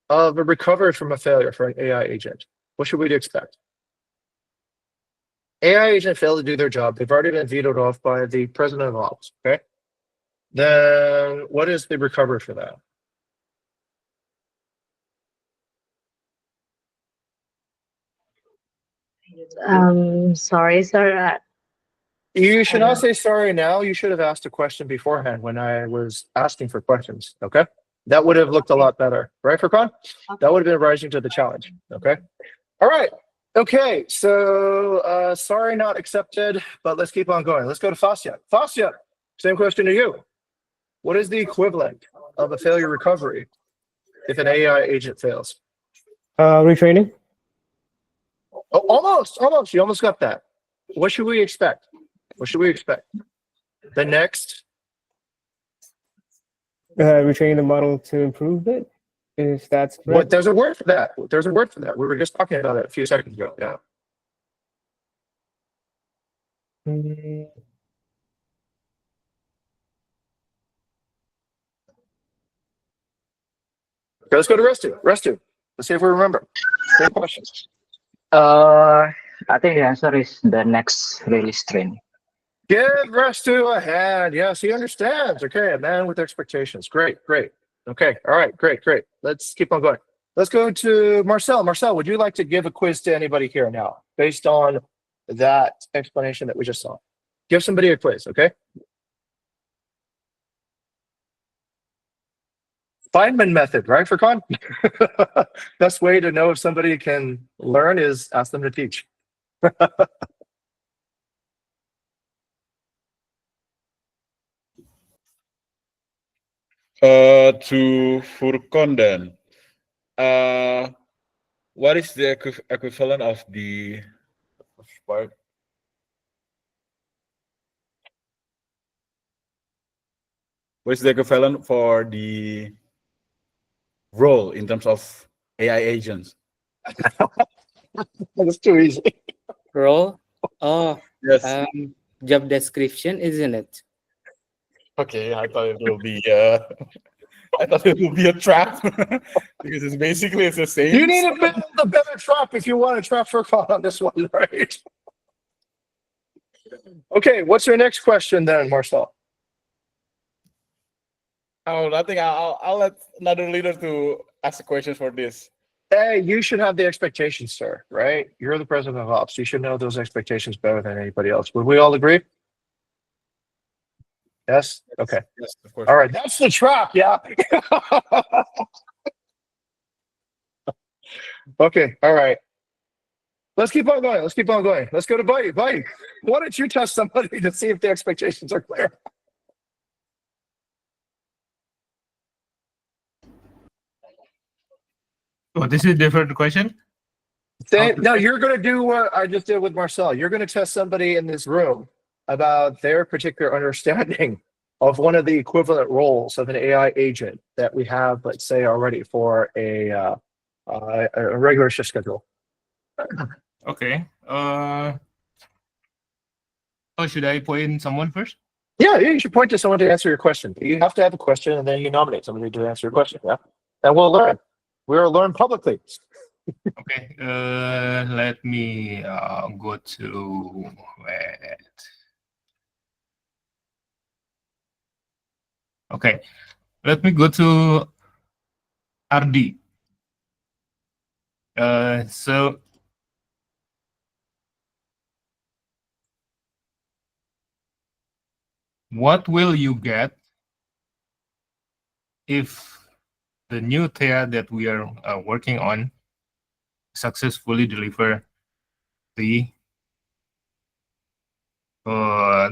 of a recovery from a failure for an AI agent? What should we expect? AI agent failed to do their job. They've already been vetoed off by the president of ops, okay? Then what is the recovery for that? Sorry, sir. You should not say sorry now. You should have asked a question beforehand when I was asking for questions, okay? That would have looked a lot better, right, Furkan? That would have been rising to the challenge, okay? All right, okay, so sorry not accepted, but let's keep on going. Let's go to Fasya. Fasya, same question to you. What is the equivalent of a failure recovery if an AI agent fails? Retraining. Oh, almost. You almost got that. What should we expect? What should we expect? The next. Retraining the model to improve it. If that's correct. What? There's a word for that. There's a word for that. We were just talking about it a few seconds ago. Yeah. Mm, Okay, let's go to Restu. Restu. Let's see if we remember. Same question. I think the answer is the next release train. Give Restu a hand. Yes, he understands. Okay, a man with expectations. Great. Okay, all right, great. Let's keep on going. Let's go to Marcel. Marcel, would you like to give a quiz to anybody here now based on that explanation that we just saw? Give somebody a quiz, okay? Feynman method, right, Furkan? Best way to know if somebody can learn is ask them to teach. To Furkon then, what is the equivalent of the part? What is the equivalent for the role in terms of AI agents? That's too easy. Role? Oh, Yes. job description, isn't it? Okay, I thought it will be a trap because it's basically the same. You need a bit of the better trap if you want to trap Furkan on this one, right? Okay, what's your next question then, Marcel? Oh, nothing. I'll let another leader to ask the questions for this. Hey, you should have the expectations, sir, right? You're the president of ops. You should know those expectations better than anybody else. Would we all agree? Yes? Okay. Yes, of course. All right, that's the trap, yeah. Okay, all right. Let's keep on going. Let's go to Buddy. Buddy, why don't you test somebody to see if the expectations are clear? Oh, this is a different question? No, you're going to do what I just did with Marcel. You're going to test somebody in this room about their particular understanding of one of the equivalent roles of an AI agent that we have, let's say, already for a regular shift schedule. Okay. Should I point someone first? Yeah, you should point to someone to answer your question. You have to have a question, and then you nominate somebody to answer your question. Yeah, and we'll learn. We'll learn publicly. Okay. Let me go to wait. Okay. Let me go to RD. So what will you get if the new TEA that we are working on successfully deliver the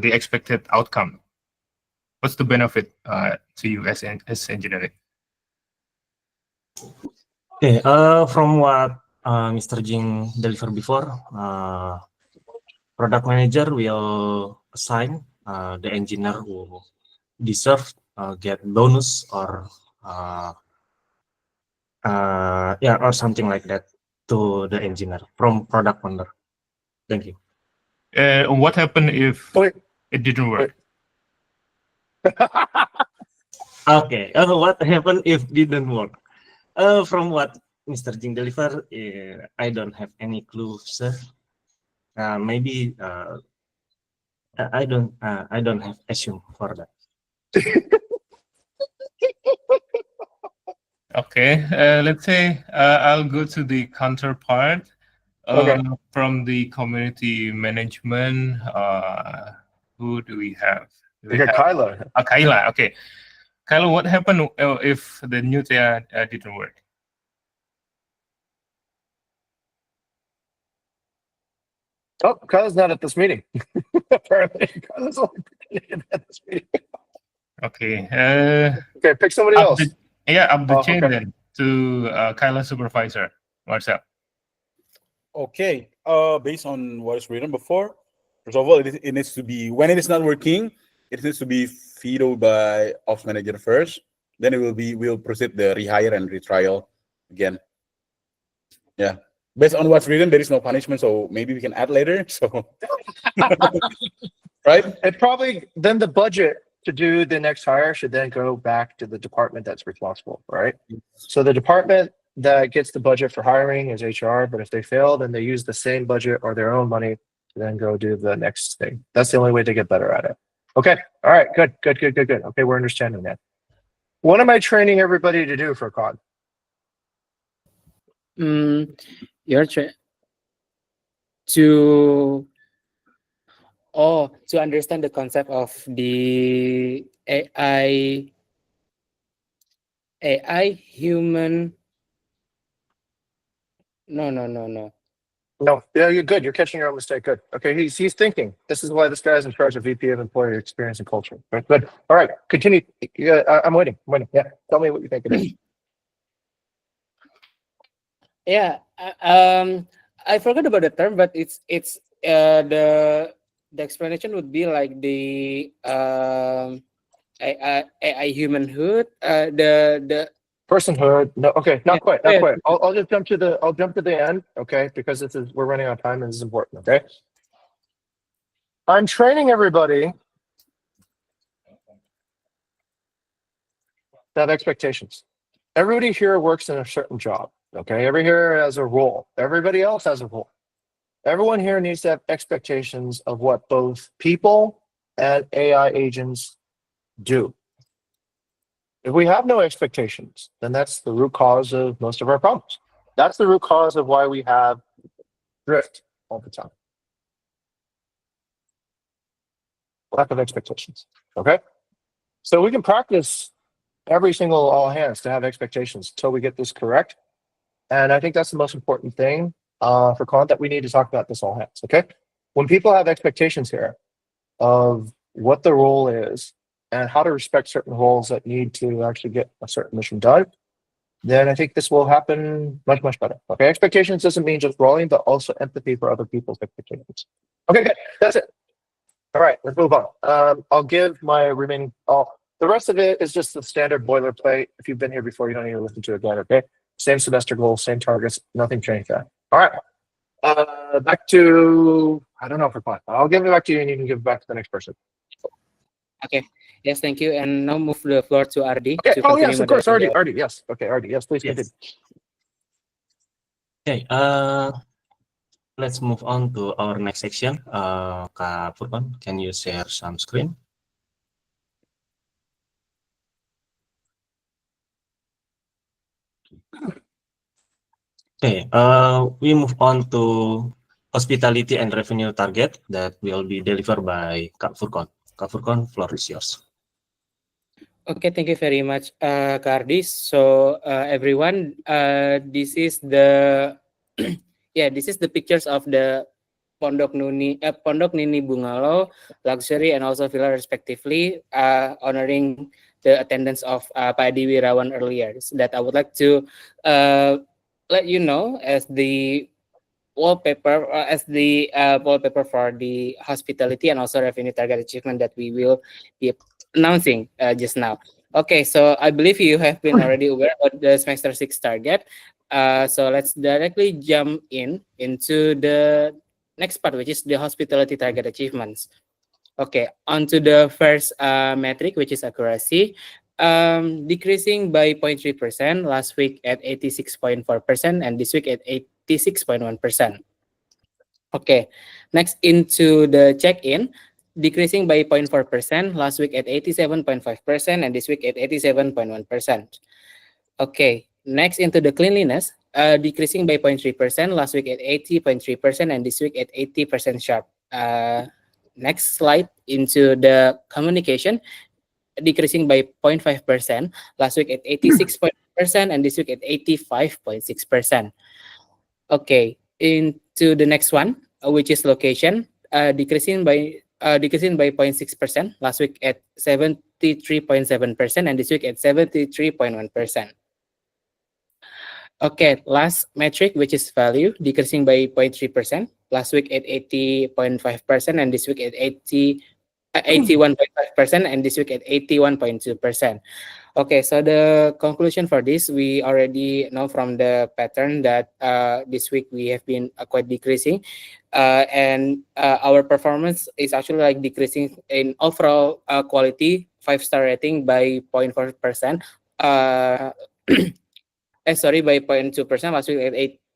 expected outcome, what's the benefit to you as engineering? Okay, from what Mr. Jing delivered before, product manager will assign the engineer who deserve get bonus or yeah, or something like that to the engineer from product owner. Thank you. What happened if it didn't work? Okay, what happened if didn't work? From what Mr. Jing delivered, I don't have any clue, sir. Maybe I don't have assume for that. Okay, let's say I'll go to the counterpart. From the community management, who do we have? We got Kyla. Kyla, okay. Kyla, what happened if the new TEA didn't work? Oh, Kyla's not at this meeting. Apparently, Kyla's only at this meeting. Okay. Okay, pick somebody else. Up the chain then to Kyla supervisor, Marcel. Okay. Based on what is written before, first of all, it needs to be, when it is not working, it needs to be vetoed by ops manager first. Then we'll proceed the rehire and retrial again. Yeah. Based on what's written, there is no punishment, so maybe we can add later. So, right? And probably then the budget to do the next hire should then go back to the department that's responsible, right? So the department that gets the budget for hiring is HR, but if they fail, then they use the same budget or their own money to then go do the next thing. That's the only way to get better at it. Okay. All right. Good. Okay, we're understanding that. What am I training everybody to do for COD? You're to understand the concept of the AI human. No. No, yeah, you're good. You're catching your own mistake. Good. Okay, he's thinking. This is why this guy's in charge of VP of Employee Experience and Culture. Right, good. All right, continue. I'm waiting. Yeah, tell me what you think it is. Yeah, I forgot about the term, but it's the explanation would be like the AI humanhood, the personhood. No, okay, not quite. I'll just jump to the end, okay, because we're running out of time and this is important. Okay, I'm training everybody to have expectations. Everybody here works in a certain job. Okay, everybody here has a role. Everybody else has a role. Everyone here needs to have expectations of what both people and AI agents do. If we have no expectations, then that's the root cause of most of our problems. That's the root cause of why we have drift all the time. Lack of expectations. Okay, so we can practice every single all hands to have expectations until we get this correct. And I think that's the most important thing for content that we need to talk about this all hands, okay? When people have expectations here of what the role is and how to respect certain roles that need to actually get a certain mission done, then I think this will happen much, much better. Okay, expectations doesn't mean just rolling, but also empathy for other people's expectations. Okay, good, that's it. All right, let's move on. I'll give my remaining, the rest of it is just the standard boilerplate. If you've been here before, you don't need to listen to it again, okay? Same semester goals, same targets, nothing changed there. All right, back to, I don't know if we're fine. I'll give it back to you and you can give it back to the next person. Okay, yes, thank you. And now move the floor to Ardi. Okay, yes, of course, Ardi, yes. Okay, Ardi, yes, please continue. Okay, let's move on to our next section. Kak Furkan, can you share some screen? Okay, we move on to hospitality and revenue target that will be delivered by Kak Furkan. Kak Furkan, floor is yours. Okay, thank you very much, Kardis. So, everyone, this is the yeah, this is the pictures of the Pondok Nini Bungalow, luxury and also villa respectively, honoring the attendance of Pak Adi Wirawan earlier. So that I would like to uh, let you know as the wallpaper for the hospitality and also revenue target achievement that we will be announcing just now. Okay, so I believe you have been already aware about the semester 6 target. So let's directly jump into the next part, which is the hospitality target achievements. Okay, on to the first metric, which is accuracy. Decreasing by 0.3% last week at 86.4% and this week at 86.1%. Okay, next into the check-in, decreasing by 0.4% last week at 87.5% and this week at 87.1%. Okay, next into the cleanliness, decreasing by 0.3% last week at 80.3% and this week at 80% sharp. Next slide into the communication, decreasing by 0.5% last week at 86% and this week at 85.6%. Okay, into the next one, which is location, decreasing by 0.6% last week at 73.7% and this week at 73.1%. Okay, last metric, which is value, decreasing by 0.3% last week at 80.5% and this week at 81.5% and this week at 81.2%. Okay, so the conclusion for this, we already know from the pattern that this week we have been quite decreasing, and our performance is actually like decreasing in overall quality 5-star rating by 0.4%. Sorry, by 0.2%. Last week at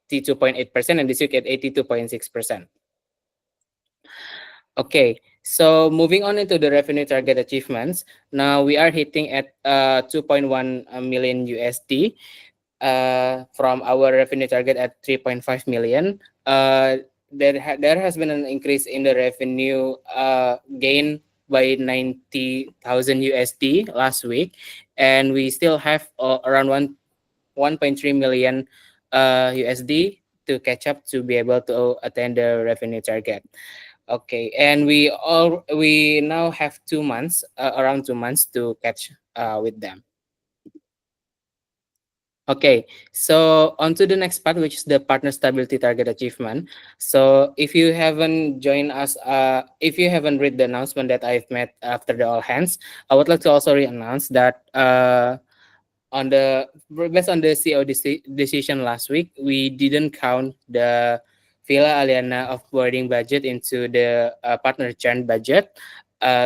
82.8% and this week at 82.6%. Okay, so moving on into the revenue target achievements. Now we are hitting at 2.1 million USD from our revenue target at 3.5 million. There has been an increase in the revenue gain by 90,000 USD last week, and we still have around 1.3 million USD to catch up to be able to attain the revenue target. Okay, and we now have 2 months, around 2 months to catch with them. Okay, so on to the next part, which is the partner stability target achievement. So if you haven't joined us, if you haven't read the announcement that I've made after the all hands, I would like to also re-announce that based on the CO decision last week, we didn't count the Villa Aliana offboarding budget into the partner churn budget.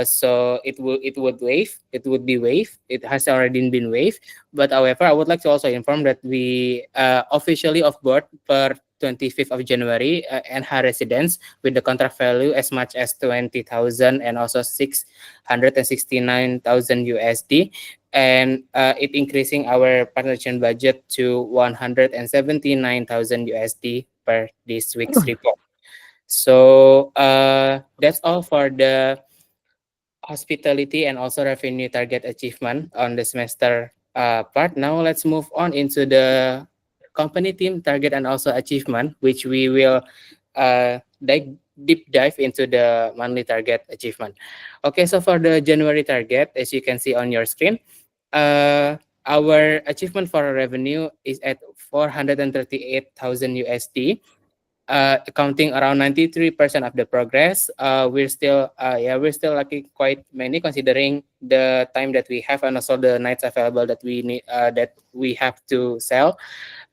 So it would be waived. It has already been waived. But however, I would like to also inform that we officially offboard per 25th of January NH residents with the contract value as much as 20,000 and also 669,000 USD, and it increasing our partnership budget to 179,000 USD per this week's report. So that's all for the hospitality and also revenue target achievement on the semester part. Now let's move on into the company team target and also achievement, which we will deep dive into the monthly target achievement. Okay, so for the January target, as you can see on your screen, our achievement for revenue is at 438,000 USD, accounting around 93% of the progress. We're still lucky quite many considering the time that we have and also the nights available that we need that we have to sell.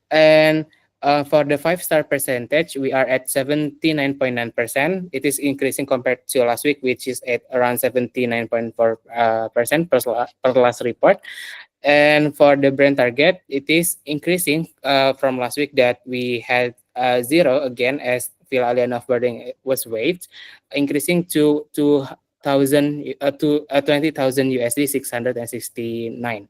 And for the 5-star percentage, we are at 79.9%. It is increasing compared to last week, which is at around 79.4% per last report. And for the brand target, it is increasing from last week that we had 0 again as Villa Aliana offboarding was waived, increasing to 20,000 USD 669,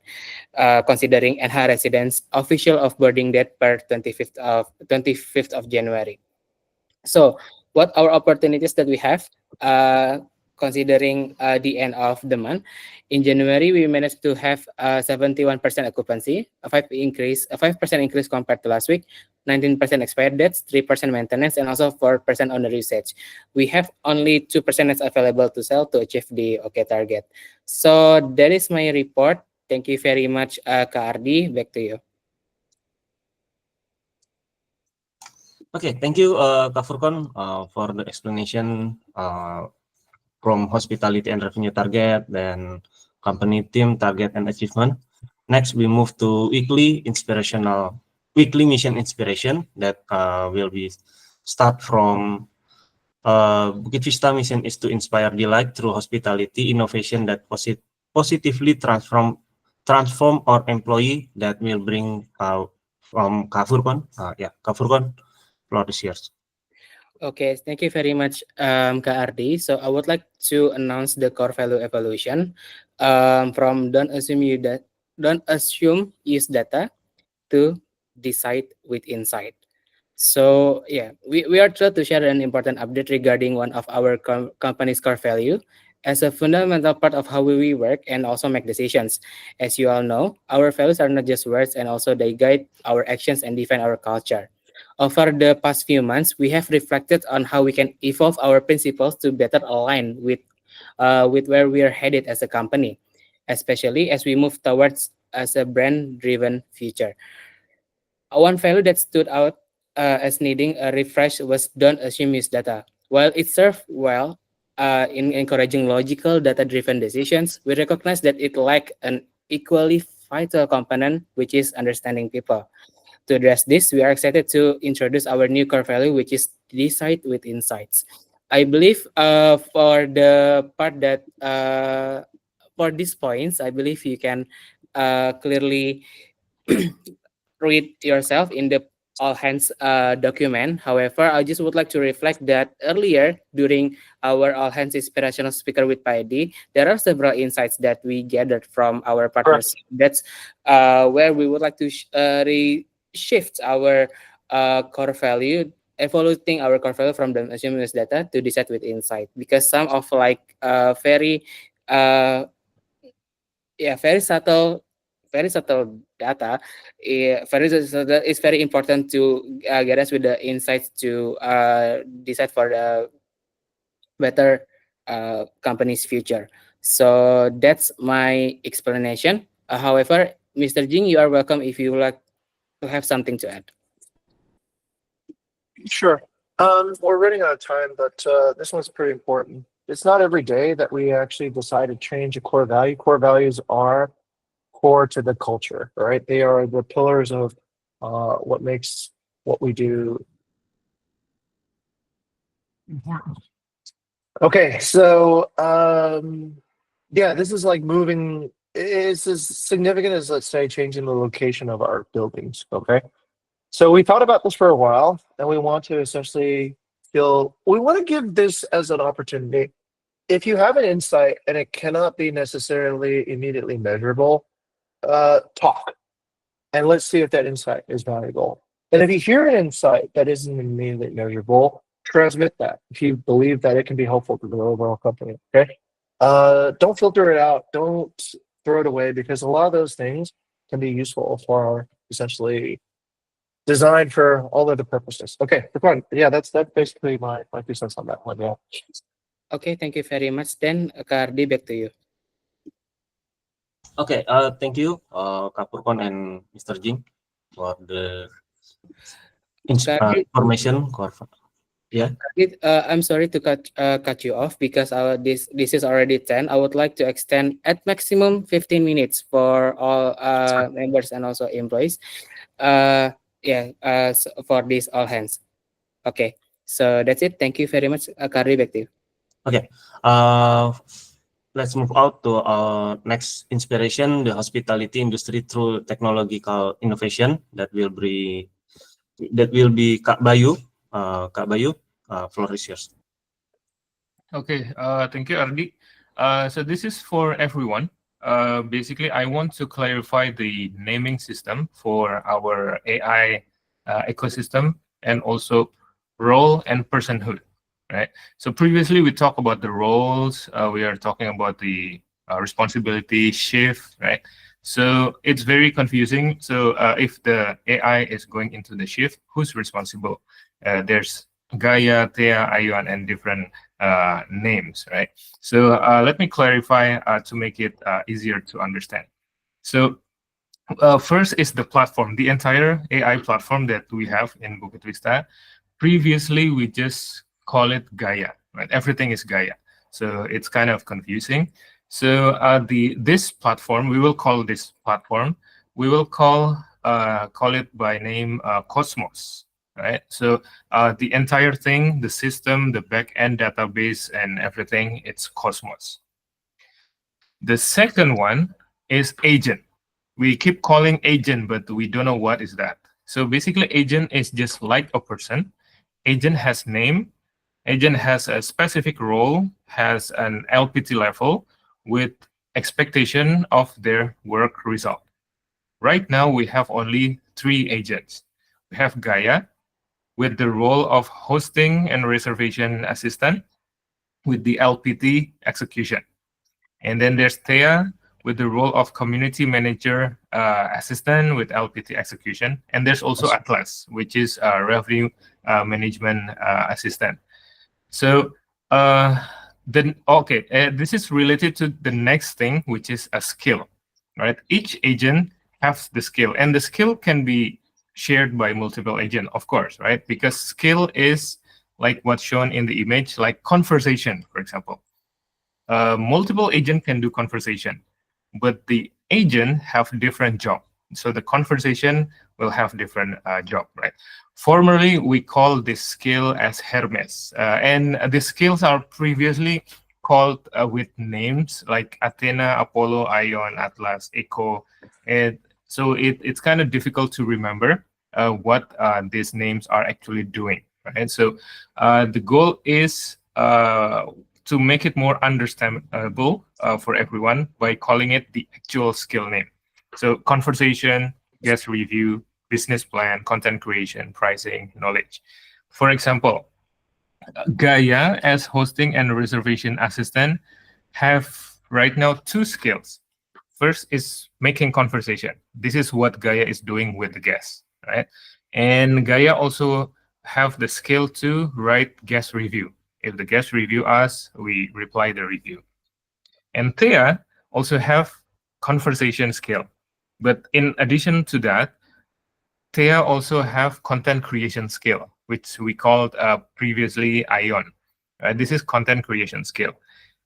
considering NH residents official offboarding date per 25th of January. So what our opportunities that we have? considering the end of the month. In January, we managed to have 71% occupancy, a 5% increase compared to last week, 19% expired dates, 3% maintenance, and also 4% on the usage. We have only 2% that's available to sell to achieve the OK target. So that is my report. Thank you very much, Kak Ardi. Back to you. Okay, thank you, Kak Furkon, for the explanation from hospitality and revenue target, then company team target and achievement. Next, we move to weekly mission inspiration that will be start from Bukit Vista mission is to inspire delight through hospitality, innovation that positively transform our employee. That will bring from Kak Furkon. Kak Furkon, floor is yours. Okay, thank you very much, Kak Ardi. So I would like to announce the core value evolution from don't assume use data to decide with insight. So yeah, we are thrilled to share an important update regarding one of our company's core value as a fundamental part of how we work and also make decisions. As you all know, our values are not just words, and also they guide our actions and define our culture. Over the past few months, we have reflected on how we can evolve our principles to better align with where we are headed as a company, especially as we move towards as a brand-driven future. One value that stood out as needing a refresh was don't assume use data. While it served well in encouraging logical data-driven decisions, we recognize that it lacked an equally vital component, which is understanding people. To address this, we are excited to introduce our new core value, which is decide with insights. I believe for the part that for these points, I believe you can clearly read yourself in the all hands document. However, I just would like to reflect that earlier during our all hands inspirational speaker with Paidi, there are several insights that we gathered from our partners. That's where we would like to shift our core value, evaluating our core value from the assume use data to decide with insight, because some of like very subtle data is very important to get us with the insights to decide for the better company's future. So that's my explanation. However, Mr. Jing, you are welcome if you would like to have something to add. Sure. We're running out of time, but this one's pretty important. It's not every day that we actually decide to change a core value. Core values are core to the culture, right? They are the pillars of what makes what we do important. Okay, so yeah, this is like moving. It's as significant as, let's say, changing the location of our buildings. Okay, so we thought about this for a while, and we want to essentially we want to give this as an opportunity. If you have an insight and it cannot be necessarily immediately measurable, talk, and let's see if that insight is valuable. And if you hear an insight that isn't immediately measurable, transmit that if you believe that it can be helpful to the overall company. Okay, don't filter it out, don't throw it away, because a lot of those things can be useful for essentially designed for all other purposes. Okay, yeah, that's basically my 2 cents on that one. Yeah. Okay, thank you very much. Then Kardi, back to you. Okay, thank you, Kak Furkon and Mr. Jing for the information. Yeah. I'm sorry to cut you off, because this is already 10. I would like to extend at maximum 15 minutes for all members and also employees. So for this all hands. Okay, so that's it. Thank you very much, Kardi, back to you. Okay, let's move out to our next inspiration, the hospitality industry through technological innovation. That will be Kak Bayu. Kak Bayu, floor is yours. Okay, thank you, Ardi. So this is for everyone. Basically, I want to clarify the naming system for our AI ecosystem, and also role and personhood. right? So previously we talked about the roles, we are talking about the responsibility shift, right? So it's very confusing. So if the AI is going into the shift, who's responsible? There's Gaia, Thea, Ayuan, and different names, right? So let me clarify to make it easier to understand. So first is the platform, the entire AI platform that we have in Bukit Vista. Previously, we just call it Gaia, right? Everything is Gaia. So it's kind of confusing. So this platform, we will call this platform, we will call it by name Cosmos, right? So the entire thing, the system, the backend database and everything, it's Cosmos. The second one is agent. We keep calling agent, but we don't know what is that. So basically agent is just like a person. Agent has name, agent has a specific role, has an LPT level with expectation of their work result. Right now, we have only 3 agents. We have Gaia with the role of hosting and reservation assistant with the LPT execution. And then there's Thea with the role of community manager assistant with LPT execution. And there's also Atlas, which is revenue management assistant. So this is related to the next thing, which is a skill, right? Each agent has the skill, and the skill can be shared by multiple agents, of course, right? Because skill is like what's shown in the image, like conversation, for example. Multiple agent can do conversation, but the agent have different job. So the conversation will have different job, right? Formerly, we call this skill as Hermes, and the skills are previously called with names like Athena, Apollo, Ion, Atlas, Echo, and so it's kind of difficult to remember what these names are actually doing, right? So the goal is to make it more understandable for everyone by calling it the actual skill name. So conversation, guest review, business plan, content creation, pricing, knowledge. For example, Gaia as hosting and reservation assistant have right now 2 skills. First is making conversation. This is what Gaia is doing with the guests, right? And Gaia also have the skill to write guest review. If the guest review us, we reply the review. And Thea also have conversation skill. But in addition to that, Thea also have content creation skill, which we called previously Ion. This is content creation skill.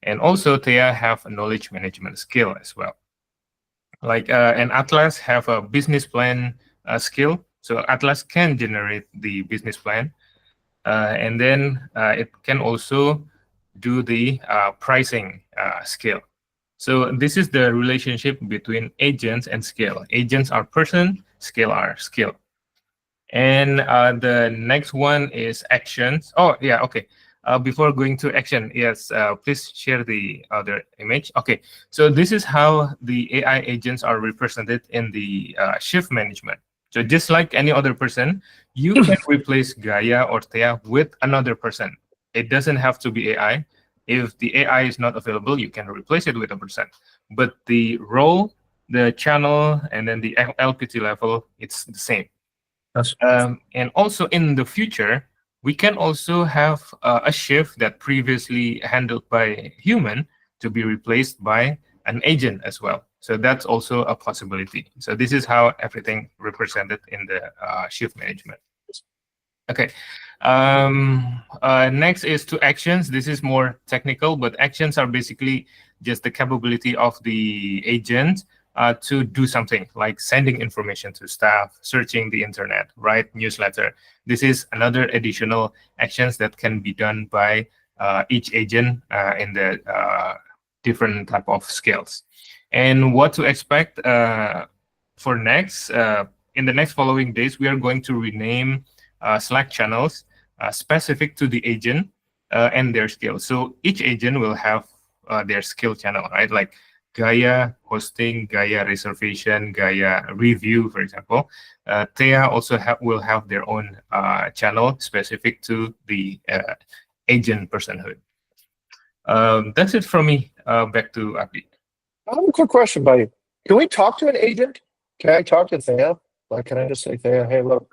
And also Thea have a knowledge management skill as well. Like and Atlas have a business plan skill. So Atlas can generate the business plan. And then it can also do the pricing skill. So this is the relationship between agents and skill. Agents are person, skill are skill. And the next one is actions. Oh, yeah, okay. Before going to action, yes, please share the other image. Okay, so this is how the AI agents are represented in the shift management. So just like any other person, you can replace Gaia or Thea with another person. It doesn't have to be AI. If the AI is not available, you can replace it with a person. But the role, the channel, and then the LPT level, it's the same. And also in the future, we can also have a shift that previously handled by human to be replaced by an agent as well. So that's also a possibility. So this is how everything represented in the shift management. Okay. Next is to actions. This is more technical, but actions are basically just the capability of the agent to do something like sending information to staff, searching the internet, write newsletter. This is another additional actions that can be done by each agent in the different type of skills. And what to expect for next, in the next following days, we are going to rename Slack channels specific to the agent and their skills. So each agent will have their skill channel, right? Like Gaia hosting, Gaia reservation, Gaia review, for example. Thea also will have their own channel specific to the agent personhood. That's it from me. Back to Abdi. I have a quick question, buddy. Can we talk to an agent? Can I talk to Thea? Like, can I just say, Thea, hey, look,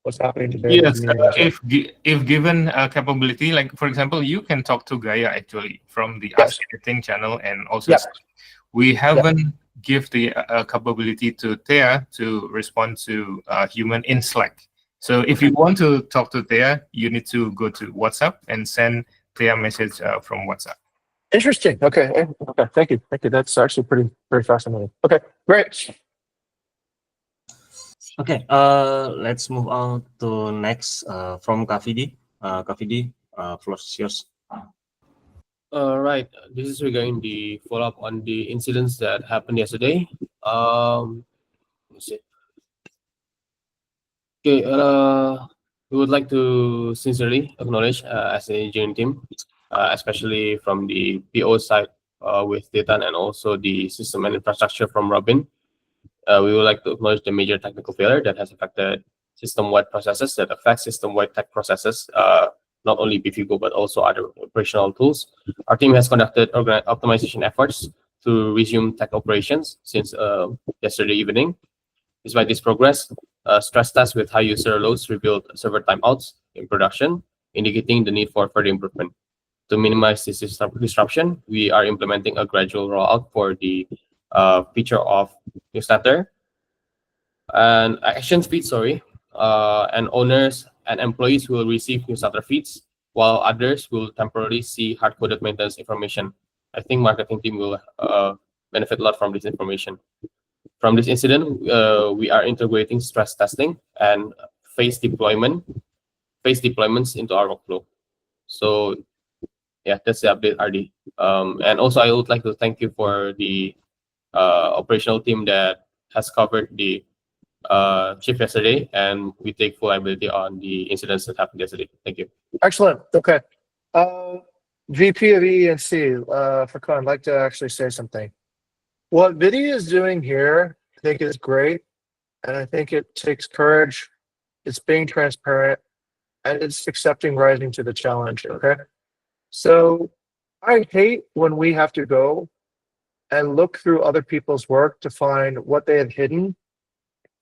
what's happening today? Yes, if given a capability, like for example, you can talk to Gaia actually from the Ask Anything channel, and also we haven't give the capability to Thea to respond to human in Slack. So if you want to talk to Thea, you need to go to WhatsApp and send Thea message from WhatsApp. Interesting. Okay. Okay. Thank you. Thank you. That's actually very fascinating. Okay. Great. Okay. Let's move on to next from Kavidi. Kavidi, floor is yours. Right. This is regarding the follow-up on the incidents that happened yesterday. Let's see. Okay. We would like to sincerely acknowledge as an engineering team, especially from the PO side with Titan and also the system and infrastructure from Robin. We would like to acknowledge the major technical failure that has affected system-wide processes, that affects system-wide tech processes, not only BFIGO, but also other operational tools. Our team has conducted optimization efforts to resume tech operations since yesterday evening. Despite this progress, stress tests with high user loads revealed server timeouts in production, indicating the need for further improvement. To minimize this disruption, we are implementing a gradual rollout for the feature of newsletter and action feeds, and owners and employees will receive newsletter feeds, while others will temporarily see hard-coded maintenance information. I think marketing team will benefit a lot from this information. From this incident, we are integrating stress testing and phase deployments into our workflow. So yeah, that's the update, RD. And also I would like to thank you for the operational team that has covered the shift yesterday, and we take full liability on the incidents that happened yesterday. Thank you. Excellent. Okay. VP of E&C, Furkan, I'd like to actually say something. What Vidi is doing here, I think is great, and I think it takes courage. It's being transparent, and it's accepting rising to the challenge. Okay. So I hate when we have to go and look through other people's work to find what they have hidden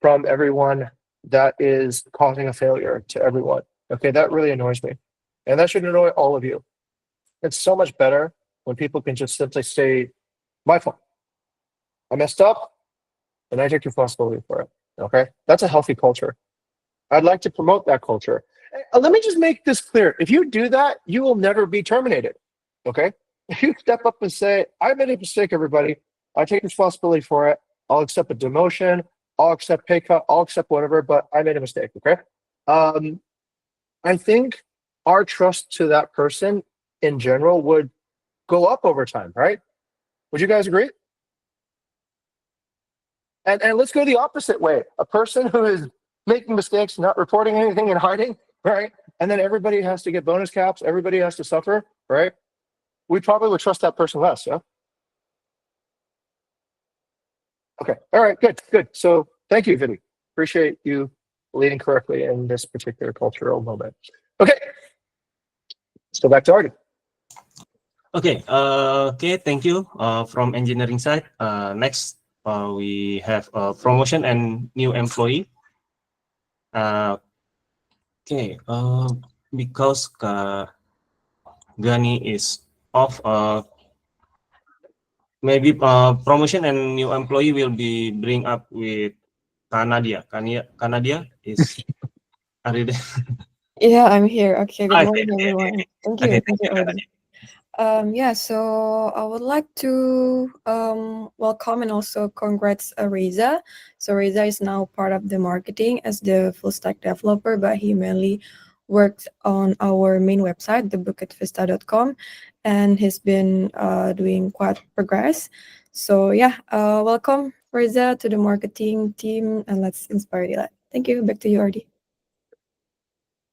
from everyone that is causing a failure to everyone. Okay, that really annoys me. And that should annoy all of you. It's so much better when people can just simply say, my fault. I messed up and I take responsibility for it. Okay, that's a healthy culture. I'd like to promote that culture. Let me just make this clear. If you do that, you will never be terminated. Okay, if you step up and say, I made a mistake, everybody, I take responsibility for it, I'll accept a demotion, I'll accept pay cut, I'll accept whatever, but I made a mistake. Okay, I think our trust to that person in general would go up over time, right? Would you guys agree? And let's go the opposite way. A person who is making mistakes, not reporting anything and hiding, right? And then everybody has to get bonus caps, everybody has to suffer, right? We probably would trust that person less, yeah? Okay, all right, good. So thank you, Vidi. Appreciate you leading correctly in this particular cultural moment. Okay, let's go back to Artie. Okay, okay, thank you. From engineering side, next we have promotion and new employee. Okay, because Gani is off, maybe promotion and new employee will be bring up with Kanadia. Kanadia is are you there? Yeah, I'm here. Okay, good Okay, morning, okay, everyone. okay. Thank you. Okay, Thank you, Ardi. Yeah, so I would like to welcome and also congrats Reza. So Reza is now part of the marketing as the full stack developer, but he mainly worked on our main website, the bukitVista.com, and he's been doing quite progress. So yeah, welcome Reza to the marketing team, and let's inspire the light. Thank you. Back to you, Ardi.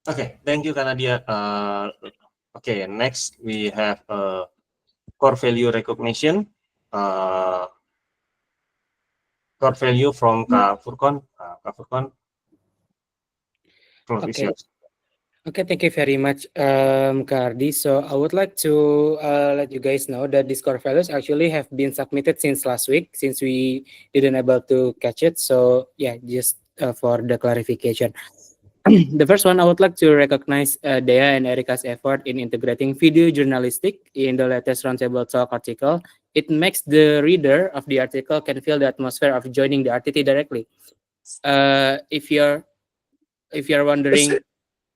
Okay, thank you, Kanadia. Okay, next we have core value recognition. Core value from Kak Furkon. Kak Furkon, floor is yours. Okay, thank you very much, Kardi. So I would like to let you guys know that these core values actually have been submitted since last week, since we didn't able to catch it. So yeah, just for the clarification. The first one, I would like to recognize Dea and Erica's effort in integrating video journalistic in the latest Roundtable Talk article. It makes the reader of the article can feel the atmosphere of joining the RTT directly. If you're wondering,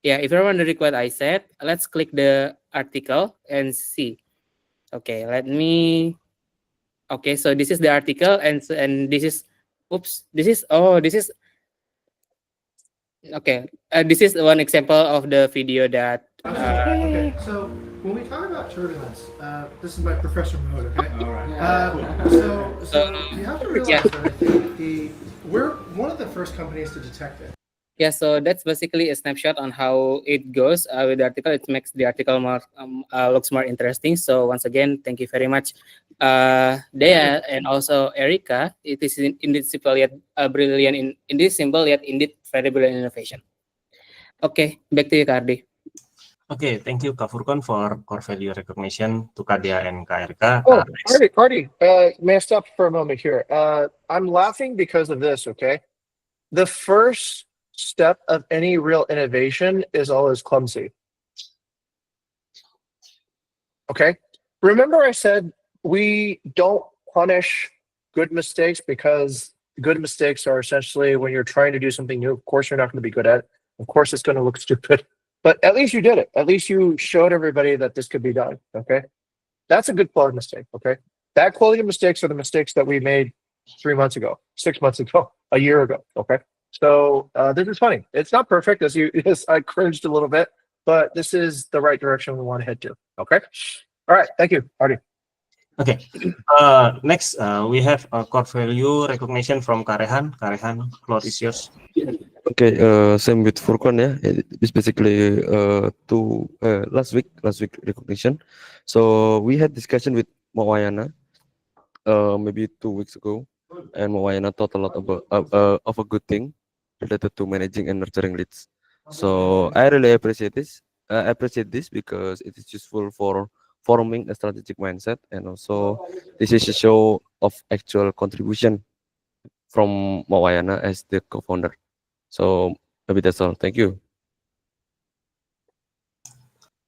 yeah, if you're wondering what I said, let's click the article and see. Okay, let me. Okay, so this is the article, and this is, oops, this is okay. This is one example of the video that. Okay, so when we talk about turbulence, this is my professor mode, okay? All right. So you have to realize that I think we're one of the first companies to detect it. Yeah, so that's basically a snapshot on how it goes with the article. It makes the article more looks more interesting. So once again, thank you very much, Dea and also Erica. It is indeed simple yet brilliant. Indeed simple yet indeed very brilliant innovation. Okay, back to you, Kardi. Okay, thank you, Kak Furkon, for core value recognition to Kak Dea and Kak Erika. Oh, Artie, may I stop for a moment here? I'm laughing because of this, okay? The first step of any real innovation is always clumsy. Okay? Remember I said we don't punish good mistakes because good mistakes are essentially when you're trying to do something new. Of course, you're not going to be good at it. Of course, it's going to look stupid. But at least you did it. At least you showed everybody that this could be done. Okay? That's a good quality mistake. Okay? Bad quality mistakes are the mistakes that we made 3 months ago, 6 months ago, a year ago. Okay? So this is funny. It's not perfect, as I cringed a little bit, but this is the right direction we want to head to. Okay. All right. Thank you, Artie. Okay. Next, we have a core value recognition from Karehan. Karehan, floor is yours. Okay. Same with Furkon. Yeah, it's basically last week recognition. So we had discussion with Mawayana, maybe 2 weeks ago, and Mawayana thought a lot about of a good thing related to managing and nurturing leads. So I really appreciate this. Because it is useful for forming a strategic mindset, and also this is a show of actual contribution from Mawayana as the co-founder. So maybe that's all. Thank you.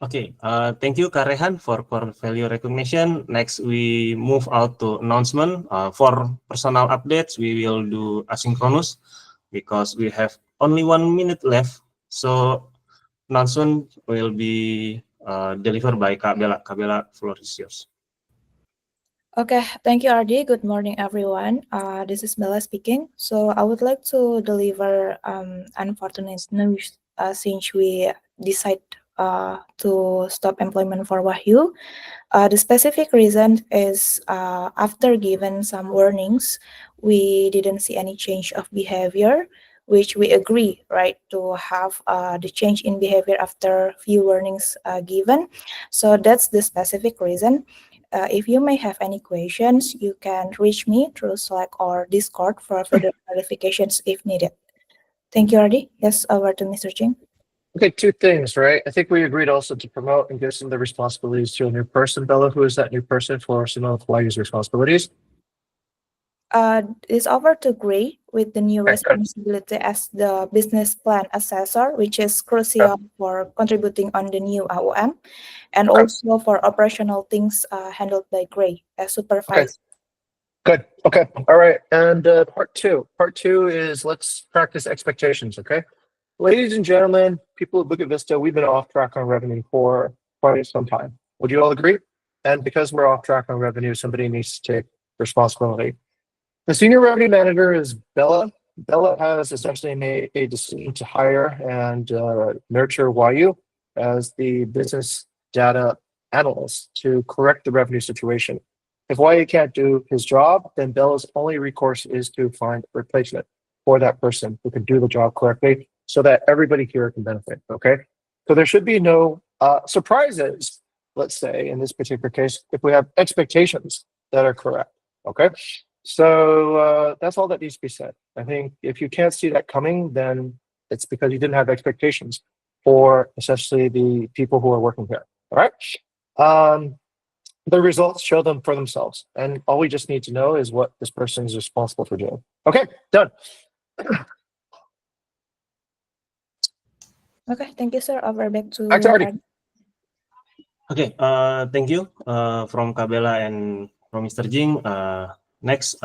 Okay, thank you, Karehan, for core value recognition. Next, we move out to announcement. For personal updates, we will do asynchronous because we have only 1 minute left. So announcement will be delivered by Kak Bella. Kak Bella, floor is yours. Okay, thank you, RD. Good morning, everyone. This is Bella speaking. So I would like to deliver unfortunate news since we decide to stop employment for Wahyu. The specific reason is after given some warnings, we didn't see any change of behavior, which we agree, right, to have the change in behavior after few warnings given. So that's the specific reason. If you may have any questions, you can reach me through Slack or Discord for further clarifications if needed. Thank you, Ardi. Yes, over to Mr. Ching. Okay, 2 things, right? I think we agreed also to promote and give some of the responsibilities to a new person. Bella, who is that new person for some of Wahyu's responsibilities? It's over to Gray with the new responsibility as the business plan assessor, which is crucial for contributing on the new AOM, and also for operational things handled by Gray as supervisor. Good. Okay. All right. And part two. Part 2 is let's practice expectations. Okay. Ladies and gentlemen, people at Bukit Vista, we've been off track on revenue for quite some time. Would you all agree? And because we're off track on revenue, somebody needs to take responsibility. The senior revenue manager is Bella. Bella has essentially made a decision to hire and nurture Wahyu as the business data analyst to correct the revenue situation. If Wahyu can't do his job, then Bella's only recourse is to find a replacement for that person who can do the job correctly so that everybody here can benefit, okay? So there should be no surprises, let's say, in this particular case, if we have expectations that are correct, okay? So that's all that needs to be said. I think if you can't see that coming, then it's because you didn't have expectations. for essentially the people who are working here. All right. The results show them for themselves, and all we just need to know is what this person is responsible for doing. Okay, done. Okay, thank you, sir. Over back to Artie. Okay, thank you from Kabela and from Mr. Jing. Next,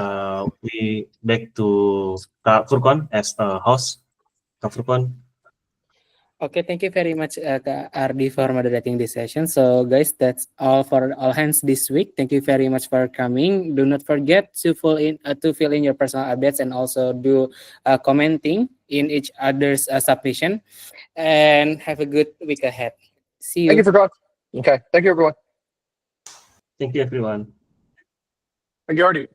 we back to Kak Furqan as a host. Kak Furqan. Okay, thank you very much, Kak Ardi, for moderating this session. So, guys, that's all for all hands this week. Thank you very much for coming. Do not forget to fill in your personal updates and also do commenting in each other's submission. And have a good week ahead. See you. Thank you for calling. Okay, thank you, everyone. Thank you, everyone. Thank you, Artie.